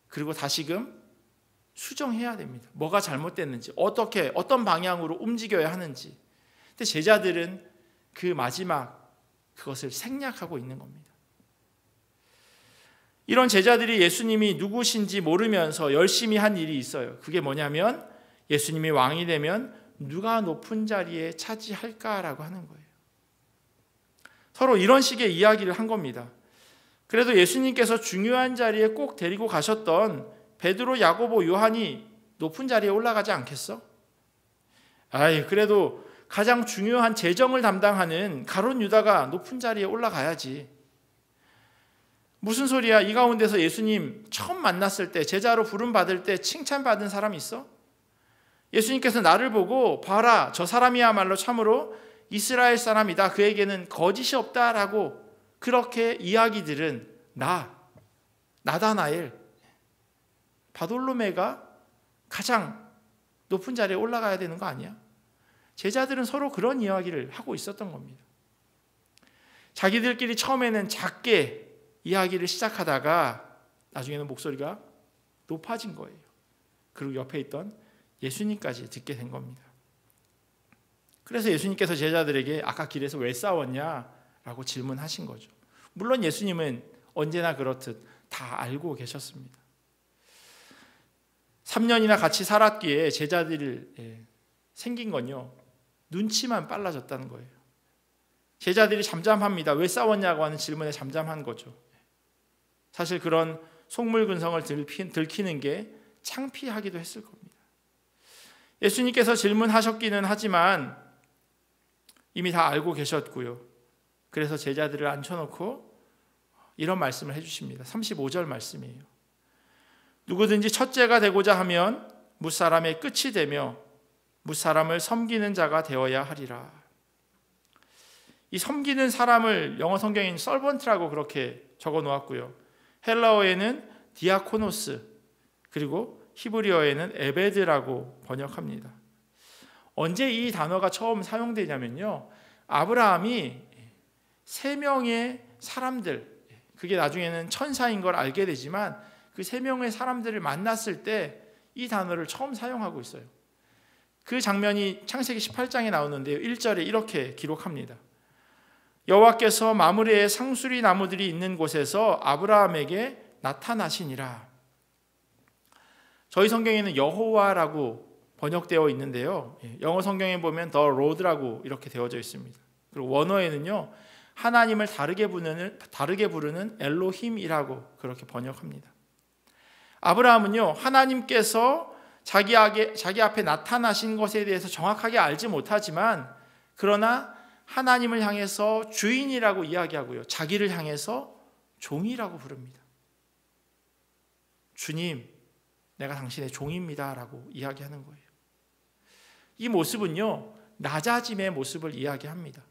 그리고 다시금 수정해야 됩니다. 뭐가 잘못됐는지, 어떤 방향으로 움직여야 하는지. 근데 제자들은 그 마지막 그것을 생략하고 있는 겁니다. 이런 제자들이 예수님이 누구신지 모르면서 열심히 한 일이 있어요. 그게 뭐냐면 예수님이 왕이 되면 누가 높은 자리에 차지할까라고 하는 거예요. 서로 이런 식의 이야기를 한 겁니다. 그래도 예수님께서 중요한 자리에 꼭 데리고 가셨던 베드로, 야고보, 요한이 높은 자리에 올라가지 않겠어? 그래도 가장 중요한 재정을 담당하는 가룟 유다가 높은 자리에 올라가야지. 무슨 소리야? 이 가운데서 예수님 처음 만났을 때, 제자로 부름받을 때 칭찬받은 사람 있어? 예수님께서 나를 보고 봐라, 저 사람이야말로 참으로 이스라엘 사람이다, 그에게는 거짓이 없다라고 그렇게 이야기들은 나다나엘, 바돌로메가 가장 높은 자리에 올라가야 되는 거 아니야? 제자들은 서로 그런 이야기를 하고 있었던 겁니다. 자기들끼리 처음에는 작게 이야기를 시작하다가 나중에는 목소리가 높아진 거예요. 그리고 옆에 있던 예수님까지 듣게 된 겁니다. 그래서 예수님께서 제자들에게 아까 길에서 왜 싸웠냐라고 질문하신 거죠. 물론 예수님은 언제나 그렇듯 다 알고 계셨습니다. 3년이나 같이 살았기에 제자들이 생긴 건요, 눈치만 빨라졌다는 거예요. 제자들이 잠잠합니다. 왜 싸웠냐고 하는 질문에 잠잠한 거죠. 사실 그런 속물근성을 들키는 게 창피하기도 했을 겁니다. 예수님께서 질문하셨기는 하지만 이미 다 알고 계셨고요. 그래서 제자들을 앉혀놓고 이런 말씀을 해주십니다. 35절 말씀이에요. 누구든지 첫째가 되고자 하면 무사람의 끝이 되며 무사람을 섬기는 자가 되어야 하리라. 이 섬기는 사람을 영어 성경에는 서번트라고 그렇게 적어 놓았고요. 헬라어에는 디아코노스, 그리고 히브리어에는 에베드라고 번역합니다. 언제 이 단어가 처음 사용되냐면요, 아브라함이 3명의 사람들, 그게 나중에는 천사인 걸 알게 되지만 그 3명의 사람들을 만났을 때 이 단어를 처음 사용하고 있어요. 그 장면이 창세기 18장에 나오는데요, 1절에 이렇게 기록합니다. 여호와께서 마므레의 상수리 나무들이 있는 곳에서 아브라함에게 나타나시니라. 저희 성경에는 여호와라고 번역되어 있는데요, 영어 성경에 보면 The Lord라고 이렇게 되어져 있습니다. 그리고 원어에는요, 하나님을 다르게 부르는 엘로힘이라고 그렇게 번역합니다. 아브라함은요, 하나님께서 자기 앞에 나타나신 것에 대해서 정확하게 알지 못하지만, 그러나 하나님을 향해서 주인이라고 이야기하고요, 자기를 향해서 종이라고 부릅니다. 주님, 내가 당신의 종입니다 라고 이야기하는 거예요. 이 모습은요, 낮아짐의 모습을 이야기합니다.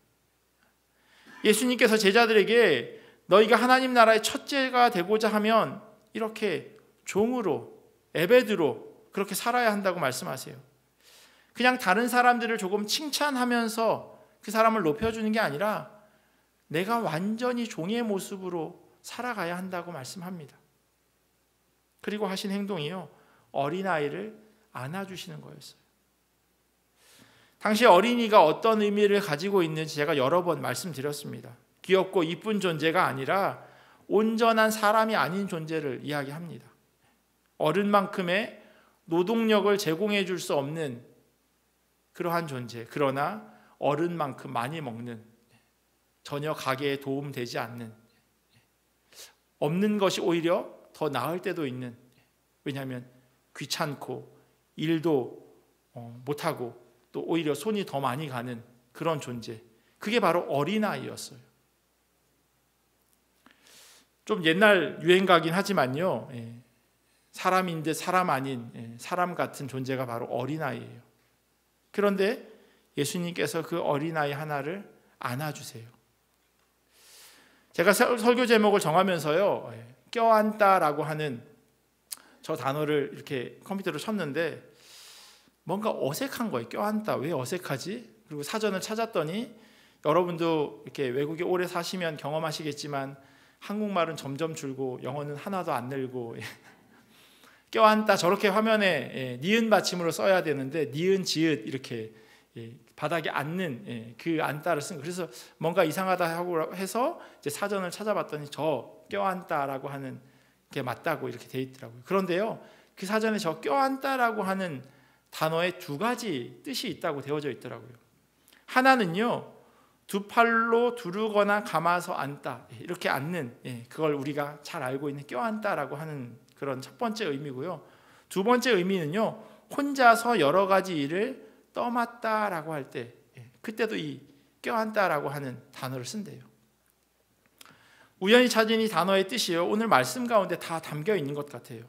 예수님께서 제자들에게 너희가 하나님 나라의 첫째가 되고자 하면 이렇게 종으로, 에베드로 그렇게 살아야 한다고 말씀하세요. 그냥 다른 사람들을 조금 칭찬하면서 그 사람을 높여주는 게 아니라 내가 완전히 종의 모습으로 살아가야 한다고 말씀합니다. 그리고 하신 행동이요, 어린아이를 안아주시는 거였어요. 당시 어린이가 어떤 의미를 가지고 있는지 제가 여러 번 말씀드렸습니다. 귀엽고 이쁜 존재가 아니라 온전한 사람이 아닌 존재를 이야기합니다. 어른만큼의 노동력을 제공해 줄 수 없는 그러한 존재, 그러나 어른만큼 많이 먹는, 전혀 가게에 도움되지 않는, 없는 것이 오히려 더 나을 때도 있는, 왜냐하면 귀찮고 일도 못하고 또 오히려 손이 더 많이 가는 그런 존재, 그게 바로 어린아이였어요. 좀 옛날 유행가긴 하지만요, 사람인 듯 사람 아닌 사람 같은 존재가 바로 어린아이예요. 그런데 예수님께서 그 어린아이 하나를 안아주세요. 제가 설교 제목을 정하면서요, 껴안다라고 하는 저 단어를 이렇게 컴퓨터로 쳤는데 뭔가 어색한 거예요. 껴안다, 왜 어색하지? 그리고 사전을 찾았더니, 여러분도 이렇게 외국에 오래 사시면 경험하시겠지만 한국말은 점점 줄고 영어는 하나도 안 늘고, 껴안다 저렇게 화면에 니은 받침으로 써야 되는데 니은 지읒 이렇게 바닥에 앉는 그 안다를 쓴 거예요. 그래서 뭔가 이상하다 하고 해서 이제 사전을 찾아봤더니 저 껴안다라고 하는 게 맞다고 이렇게 돼 있더라고요. 그런데요, 그 사전에 저 껴안다라고 하는 단어에 2가지 뜻이 있다고 되어져 있더라고요. 하나는요, 두 팔로 두르거나 감아서 앉다, 이렇게 앉는, 그걸 우리가 잘 알고 있는 껴앉다라고 하는 그런 첫 번째 의미고요. 두 번째 의미는요, 혼자서 여러 가지 일을 떠맡다라고 할 때, 그때도 이 껴앉다라고 하는 단어를 쓴대요. 우연히 찾은 이 단어의 뜻이요, 오늘 말씀 가운데 다 담겨 있는 것 같아요.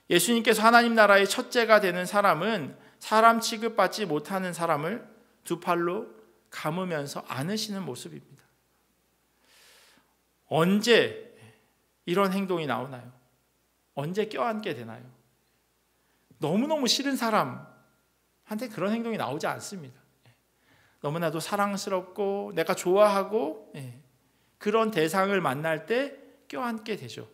예수님께서 하나님 나라의 첫째가 되는 사람은 사람 취급받지 못하는 사람을 두 팔로 감으면서 안으시는 모습입니다. 언제 이런 행동이 나오나요? 언제 껴안게 되나요? 너무너무 싫은 사람한테 그런 행동이 나오지 않습니다. 너무나도 사랑스럽고 내가 좋아하고 그런 대상을 만날 때 껴안게 되죠.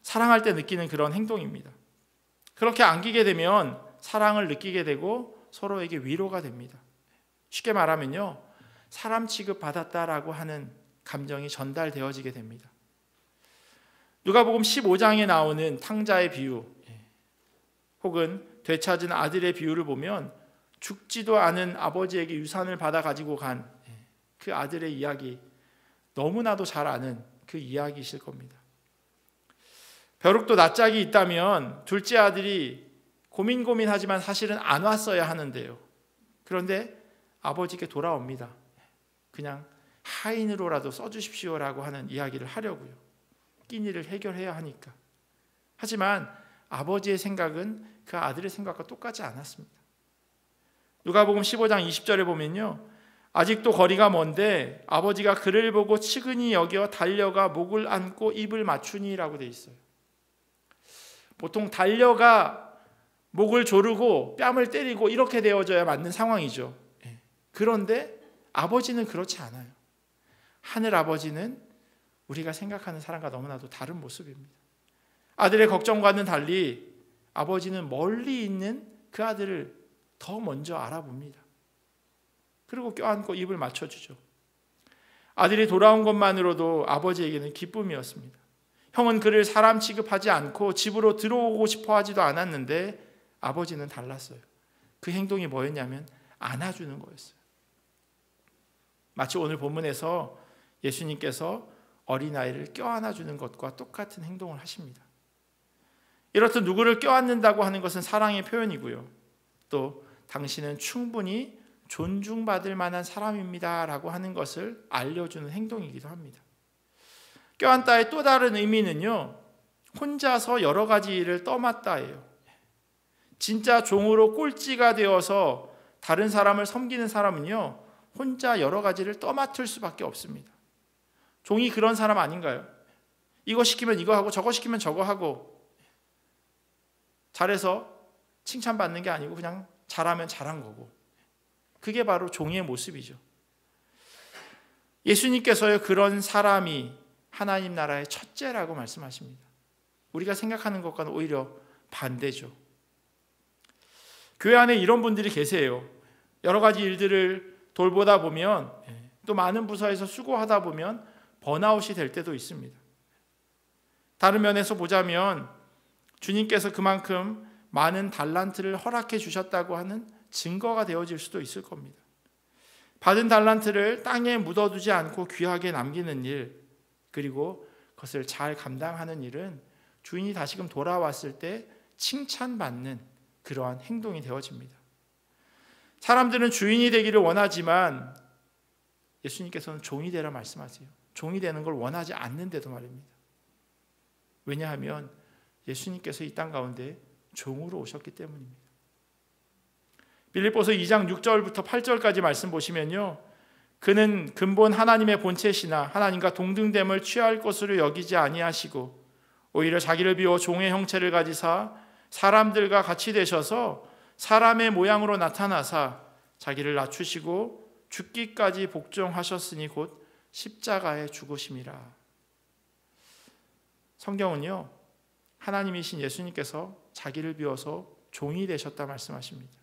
사랑할 때 느끼는 그런 행동입니다. 그렇게 안기게 되면 사랑을 느끼게 되고 서로에게 위로가 됩니다. 쉽게 말하면요, 사람 취급받았다라고 하는 감정이 전달되어지게 됩니다. 누가복음 15장에 나오는 탕자의 비유, 혹은 되찾은 아들의 비유를 보면 죽지도 않은 아버지에게 유산을 받아 가지고 간 그 아들의 이야기, 너무나도 잘 아는 그 이야기이실 겁니다. 벼룩도 낯짝이 있다면 둘째 아들이 고민하지만 사실은 안 왔어야 하는데요, 그런데 아버지께 돌아옵니다. 그냥 하인으로라도 써주십시오라고 하는 이야기를 하려고요. 끼니를 해결해야 하니까. 하지만 아버지의 생각은 그 아들의 생각과 똑같지 않았습니다. 누가복음 15장 20절에 보면요, 아직도 거리가 먼데 아버지가 그를 보고 측은히 여겨 달려가 목을 안고 입을 맞추니라고 돼 있어요. 보통 달려가 목을 조르고 뺨을 때리고 이렇게 되어져야 맞는 상황이죠. 그런데 아버지는 그렇지 않아요. 하늘 아버지는 우리가 생각하는 사람과 너무나도 다른 모습입니다. 아들의 걱정과는 달리 아버지는 멀리 있는 그 아들을 더 먼저 알아봅니다. 그리고 껴안고 입을 맞춰주죠. 아들이 돌아온 것만으로도 아버지에게는 기쁨이었습니다. 형은 그를 사람 취급하지 않고 집으로 들어오고 싶어 하지도 않았는데 아버지는 달랐어요. 그 행동이 뭐였냐면 안아주는 거였어요. 마치 오늘 본문에서 예수님께서 어린아이를 껴안아주는 것과 똑같은 행동을 하십니다. 이렇듯 누구를 껴안는다고 하는 것은 사랑의 표현이고요, 또 당신은 충분히 존중받을 만한 사람입니다 라고 하는 것을 알려주는 행동이기도 합니다. 껴안다의 또 다른 의미는요, 혼자서 여러 가지 일을 떠맡다예요. 진짜 종으로 꼴찌가 되어서 다른 사람을 섬기는 사람은요, 혼자 여러 가지를 떠맡을 수밖에 없습니다. 종이 그런 사람 아닌가요? 이거 시키면 이거 하고 저거 시키면 저거 하고, 잘해서 칭찬받는 게 아니고 그냥 잘하면 잘한 거고, 그게 바로 종의 모습이죠. 예수님께서요, 그런 사람이 하나님 나라의 첫째라고 말씀하십니다. 우리가 생각하는 것과는 오히려 반대죠. 교회 안에 이런 분들이 계세요. 여러 가지 일들을 돌보다 보면, 또 많은 부서에서 수고하다 보면 번아웃이 될 때도 있습니다. 다른 면에서 보자면 주님께서 그만큼 많은 달란트를 허락해 주셨다고 하는 증거가 되어질 수도 있을 겁니다. 받은 달란트를 땅에 묻어두지 않고 귀하게 남기는 일, 그리고 그것을 잘 감당하는 일은 주인이 다시금 돌아왔을 때 칭찬받는 그러한 행동이 되어집니다. 사람들은 주인이 되기를 원하지만 예수님께서는 종이 되라 말씀하세요. 종이 되는 걸 원하지 않는데도 말입니다. 왜냐하면 예수님께서 이 땅 가운데 종으로 오셨기 때문입니다. 빌립보서 2장 6절부터 8절까지 말씀 보시면요, 그는 근본 하나님의 본체시나 하나님과 동등됨을 취할 것으로 여기지 아니하시고 오히려 자기를 비워 종의 형체를 가지사 사람들과 같이 되셔서 사람의 모양으로 나타나사 자기를 낮추시고 죽기까지 복종하셨으니 곧 십자가에 죽으심이라. 성경은요, 하나님이신 예수님께서 자기를 비워서 종이 되셨다 말씀하십니다.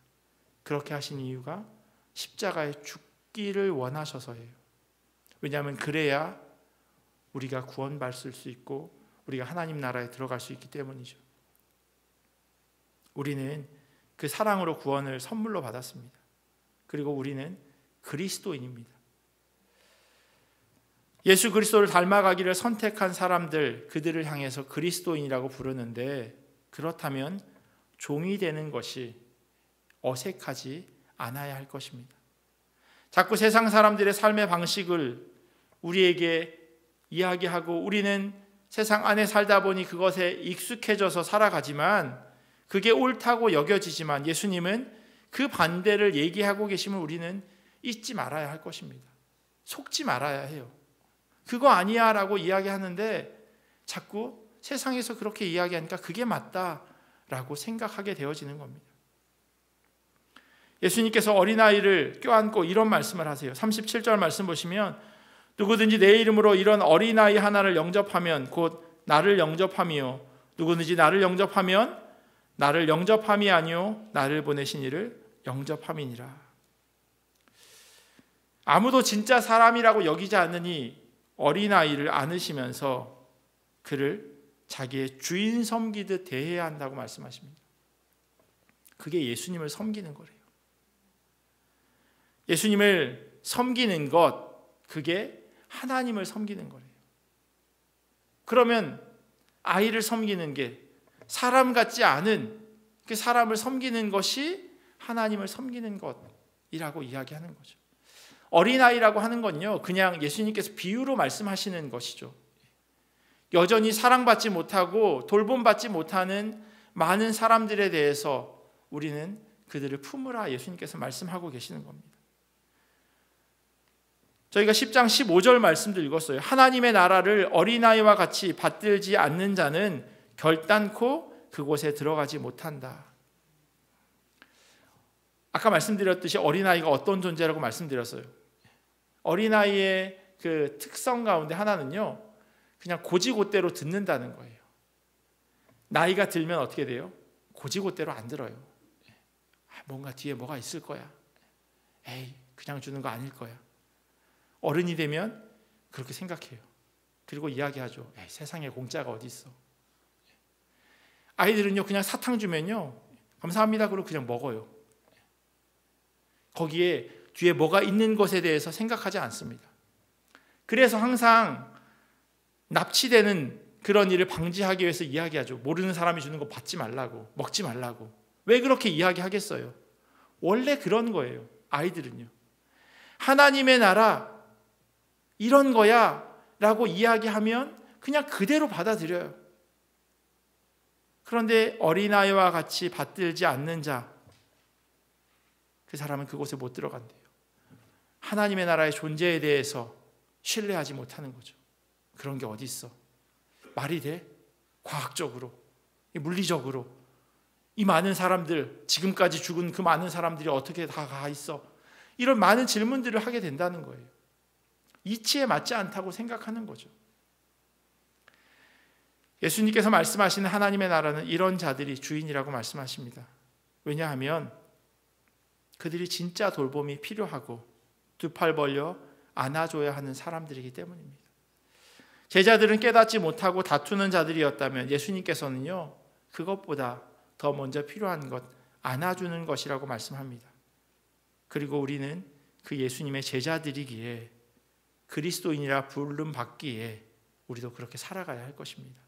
그렇게 하신 이유가 십자가에 죽기를 원하셔서예요. 왜냐하면 그래야 우리가 구원받을 수 있고 우리가 하나님 나라에 들어갈 수 있기 때문이죠. 우리는 그 사랑으로 구원을 선물로 받았습니다. 그리고 우리는 그리스도인입니다. 예수 그리스도를 닮아가기를 선택한 사람들, 그들을 향해서 그리스도인이라고 부르는데, 그렇다면 종이 되는 것이 어색하지 않아야 할 것입니다. 자꾸 세상 사람들의 삶의 방식을 우리에게 이야기하고 우리는 세상 안에 살다 보니 그것에 익숙해져서 살아가지만 그게 옳다고 여겨지지만 예수님은 그 반대를 얘기하고 계심을 우리는 잊지 말아야 할 것입니다. 속지 말아야 해요. 그거 아니야 라고 이야기하는데 자꾸 세상에서 그렇게 이야기하니까 그게 맞다라고 생각하게 되어지는 겁니다. 예수님께서 어린아이를 껴안고 이런 말씀을 하세요. 37절 말씀 보시면 누구든지 내 이름으로 이런 어린아이 하나를 영접하면 곧 나를 영접함이요 누구든지 나를 영접하면 나를 영접함이 아니요 나를 보내신 이를 영접함이니라. 아무도 진짜 사람이라고 여기지 않으니 어린아이를 안으시면서 그를 자기의 주인 섬기듯 대해야 한다고 말씀하십니다. 그게 예수님을 섬기는 거래요. 예수님을 섬기는 것, 그게 하나님을 섬기는 거래요. 그러면 아이를 섬기는 게 사람 같지 않은 그 사람을 섬기는 것이 하나님을 섬기는 것이라고 이야기하는 거죠. 어린아이라고 하는 건요, 그냥 예수님께서 비유로 말씀하시는 것이죠. 여전히 사랑받지 못하고 돌봄받지 못하는 많은 사람들에 대해서 우리는 그들을 품으라 예수님께서 말씀하고 계시는 겁니다. 저희가 10장 15절 말씀도 읽었어요. 하나님의 나라를 어린아이와 같이 받들지 않는 자는 결단코 그곳에 들어가지 못한다. 아까 말씀드렸듯이 어린아이가 어떤 존재라고 말씀드렸어요. 어린아이의 그 특성 가운데 하나는요, 그냥 고지고대로 듣는다는 거예요. 나이가 들면 어떻게 돼요? 고지고대로 안 들어요. 뭔가 뒤에 뭐가 있을 거야. 에이, 그냥 주는 거 아닐 거야. 어른이 되면 그렇게 생각해요. 그리고 이야기하죠. 에이, 세상에 공짜가 어디 있어. 아이들은요, 그냥 사탕 주면요, 감사합니다 그러고 그냥 먹어요. 거기에 뒤에 뭐가 있는 것에 대해서 생각하지 않습니다. 그래서 항상 납치되는 그런 일을 방지하기 위해서 이야기하죠. 모르는 사람이 주는 거 받지 말라고, 먹지 말라고. 왜 그렇게 이야기하겠어요? 원래 그런 거예요. 아이들은요. 하나님의 나라 이런 거야 라고 이야기하면 그냥 그대로 받아들여요. 그런데 어린아이와 같이 받들지 않는 자, 그 사람은 그곳에 못 들어간대요. 하나님의 나라의 존재에 대해서 신뢰하지 못하는 거죠. 그런 게 어디 있어? 말이 돼? 과학적으로, 물리적으로 이 많은 사람들, 지금까지 죽은 그 많은 사람들이 어떻게 다 가 있어? 이런 많은 질문들을 하게 된다는 거예요. 이치에 맞지 않다고 생각하는 거죠. 예수님께서 말씀하시는 하나님의 나라는 이런 자들이 주인이라고 말씀하십니다. 왜냐하면 그들이 진짜 돌봄이 필요하고 두 팔 벌려 안아줘야 하는 사람들이기 때문입니다. 제자들은 깨닫지 못하고 다투는 자들이었다면 예수님께서는요, 그것보다 더 먼저 필요한 것, 안아주는 것이라고 말씀합니다. 그리고 우리는 그 예수님의 제자들이기에 그리스도인이라 부름 받기에 우리도 그렇게 살아가야 할 것입니다.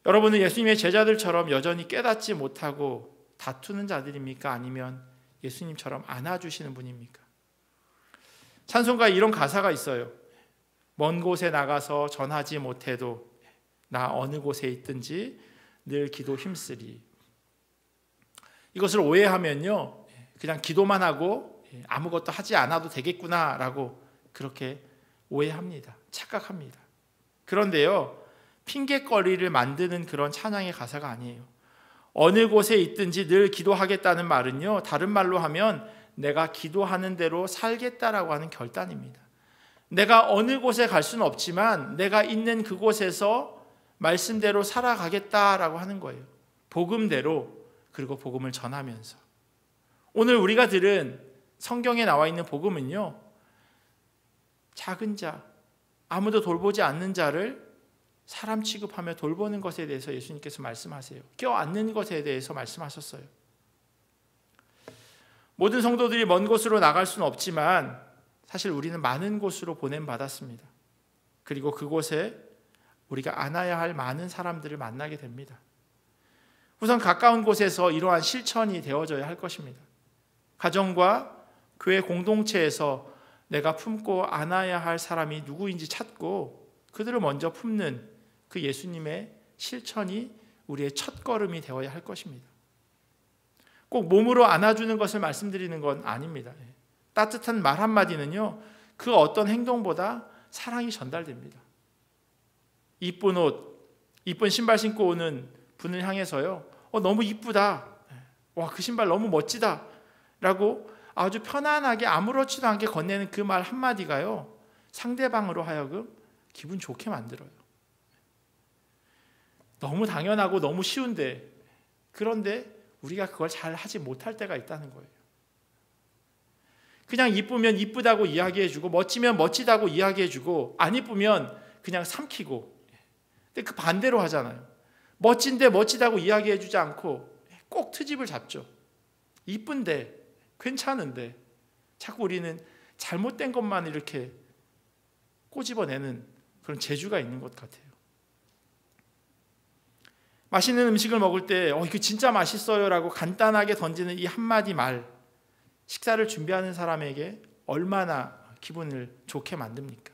여러분은 예수님의 제자들처럼 여전히 깨닫지 못하고 다투는 자들입니까? 아니면 예수님처럼 안아주시는 분입니까? 찬송가에 이런 가사가 있어요. 먼 곳에 나가서 전하지 못해도 나 어느 곳에 있든지 늘 기도 힘쓰리. 이것을 오해하면요, 그냥 기도만 하고 아무것도 하지 않아도 되겠구나라고 그렇게 오해합니다. 착각합니다. 그런데요, 핑계거리를 만드는 그런 찬양의 가사가 아니에요. 어느 곳에 있든지 늘 기도하겠다는 말은요, 다른 말로 하면 내가 기도하는 대로 살겠다라고 하는 결단입니다. 내가 어느 곳에 갈 수는 없지만 내가 있는 그곳에서 말씀대로 살아가겠다라고 하는 거예요. 복음대로, 그리고 복음을 전하면서. 오늘 우리가 들은 성경에 나와 있는 복음은요, 작은 자, 아무도 돌보지 않는 자를 사람 취급하며 돌보는 것에 대해서 예수님께서 말씀하세요. 껴안는 것에 대해서 말씀하셨어요. 모든 성도들이 먼 곳으로 나갈 수는 없지만 사실 우리는 많은 곳으로 보냄받았습니다. 그리고 그곳에 우리가 안아야 할 많은 사람들을 만나게 됩니다. 우선 가까운 곳에서 이러한 실천이 되어져야 할 것입니다. 가정과 교회 공동체에서 내가 품고 안아야 할 사람이 누구인지 찾고 그들을 먼저 품는 그 예수님의 실천이 우리의 첫걸음이 되어야 할 것입니다. 꼭 몸으로 안아주는 것을 말씀드리는 건 아닙니다. 따뜻한 말 한마디는요, 그 어떤 행동보다 사랑이 전달됩니다. 이쁜 옷, 이쁜 신발 신고 오는 분을 향해서요, 너무 이쁘다, 와, 그 신발 너무 멋지다 라고 아주 편안하게 아무렇지도 않게 건네는 그 말 한마디가요, 상대방으로 하여금 기분 좋게 만들어요. 너무 당연하고 너무 쉬운데, 그런데 우리가 그걸 잘 하지 못할 때가 있다는 거예요. 그냥 이쁘면 이쁘다고 이야기해주고 멋지면 멋지다고 이야기해주고 안 이쁘면 그냥 삼키고, 근데 그 반대로 하잖아요. 멋진데 멋지다고 이야기해주지 않고 꼭 트집을 잡죠. 이쁜데 괜찮은데 자꾸 우리는 잘못된 것만 이렇게 꼬집어내는 그런 재주가 있는 것 같아요. 맛있는 음식을 먹을 때 이거 진짜 맛있어요 라고 간단하게 던지는 이 한마디 말, 식사를 준비하는 사람에게 얼마나 기분을 좋게 만듭니까?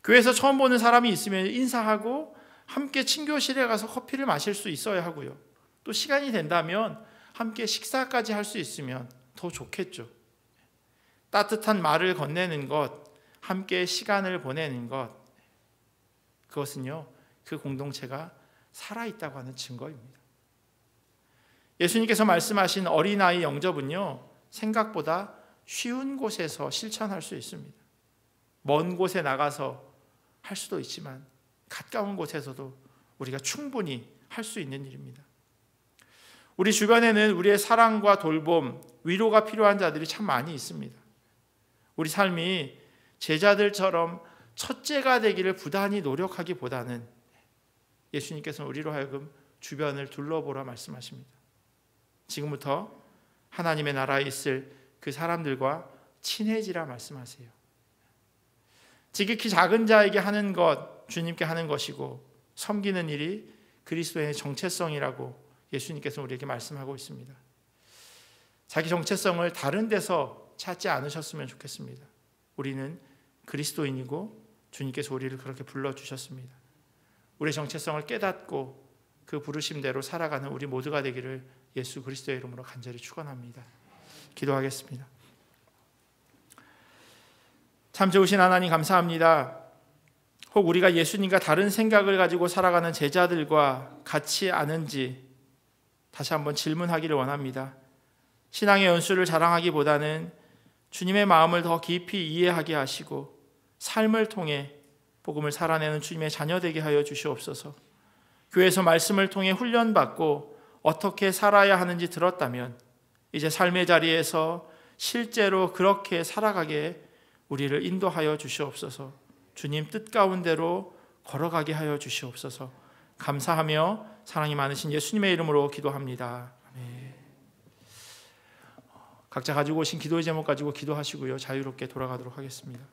교회에서 처음 보는 사람이 있으면 인사하고 함께 친교실에 가서 커피를 마실 수 있어야 하고요. 또 시간이 된다면 함께 식사까지 할 수 있으면 더 좋겠죠. 따뜻한 말을 건네는 것, 함께 시간을 보내는 것, 그것은요, 그 공동체가 살아있다고 하는 증거입니다. 예수님께서 말씀하신 어린아이 영접은요, 생각보다 쉬운 곳에서 실천할 수 있습니다. 먼 곳에 나가서 할 수도 있지만 가까운 곳에서도 우리가 충분히 할 수 있는 일입니다. 우리 주변에는 우리의 사랑과 돌봄, 위로가 필요한 자들이 참 많이 있습니다. 우리 삶이 제자들처럼 첫째가 되기를 부단히 노력하기보다는 예수님께서는 우리로 하여금 주변을 둘러보라 말씀하십니다. 지금부터 하나님의 나라에 있을 그 사람들과 친해지라 말씀하세요. 지극히 작은 자에게 하는 것, 주님께 하는 것이고 섬기는 일이 그리스도의 정체성이라고 예수님께서 우리에게 말씀하고 있습니다. 자기 정체성을 다른 데서 찾지 않으셨으면 좋겠습니다. 우리는 그리스도인이고 주님께서 우리를 그렇게 불러주셨습니다. 우리의 정체성을 깨닫고 그 부르심대로 살아가는 우리 모두가 되기를 예수 그리스도의 이름으로 간절히 축원합니다. 기도하겠습니다. 참 좋으신 하나님 감사합니다. 혹 우리가 예수님과 다른 생각을 가지고 살아가는 제자들과 같이 아는지 다시 한번 질문하기를 원합니다. 신앙의 연수를 자랑하기보다는 주님의 마음을 더 깊이 이해하게 하시고 삶을 통해 복음을 살아내는 주님의 자녀 되게 하여 주시옵소서. 교회에서 말씀을 통해 훈련받고 어떻게 살아야 하는지 들었다면 이제 삶의 자리에서 실제로 그렇게 살아가게 우리를 인도하여 주시옵소서. 주님 뜻 가운데로 걸어가게 하여 주시옵소서. 감사하며 사랑이 많으신 예수님의 이름으로 기도합니다. 아멘. 각자 가지고 오신 기도의 제목 가지고 기도하시고요, 자유롭게 돌아가도록 하겠습니다.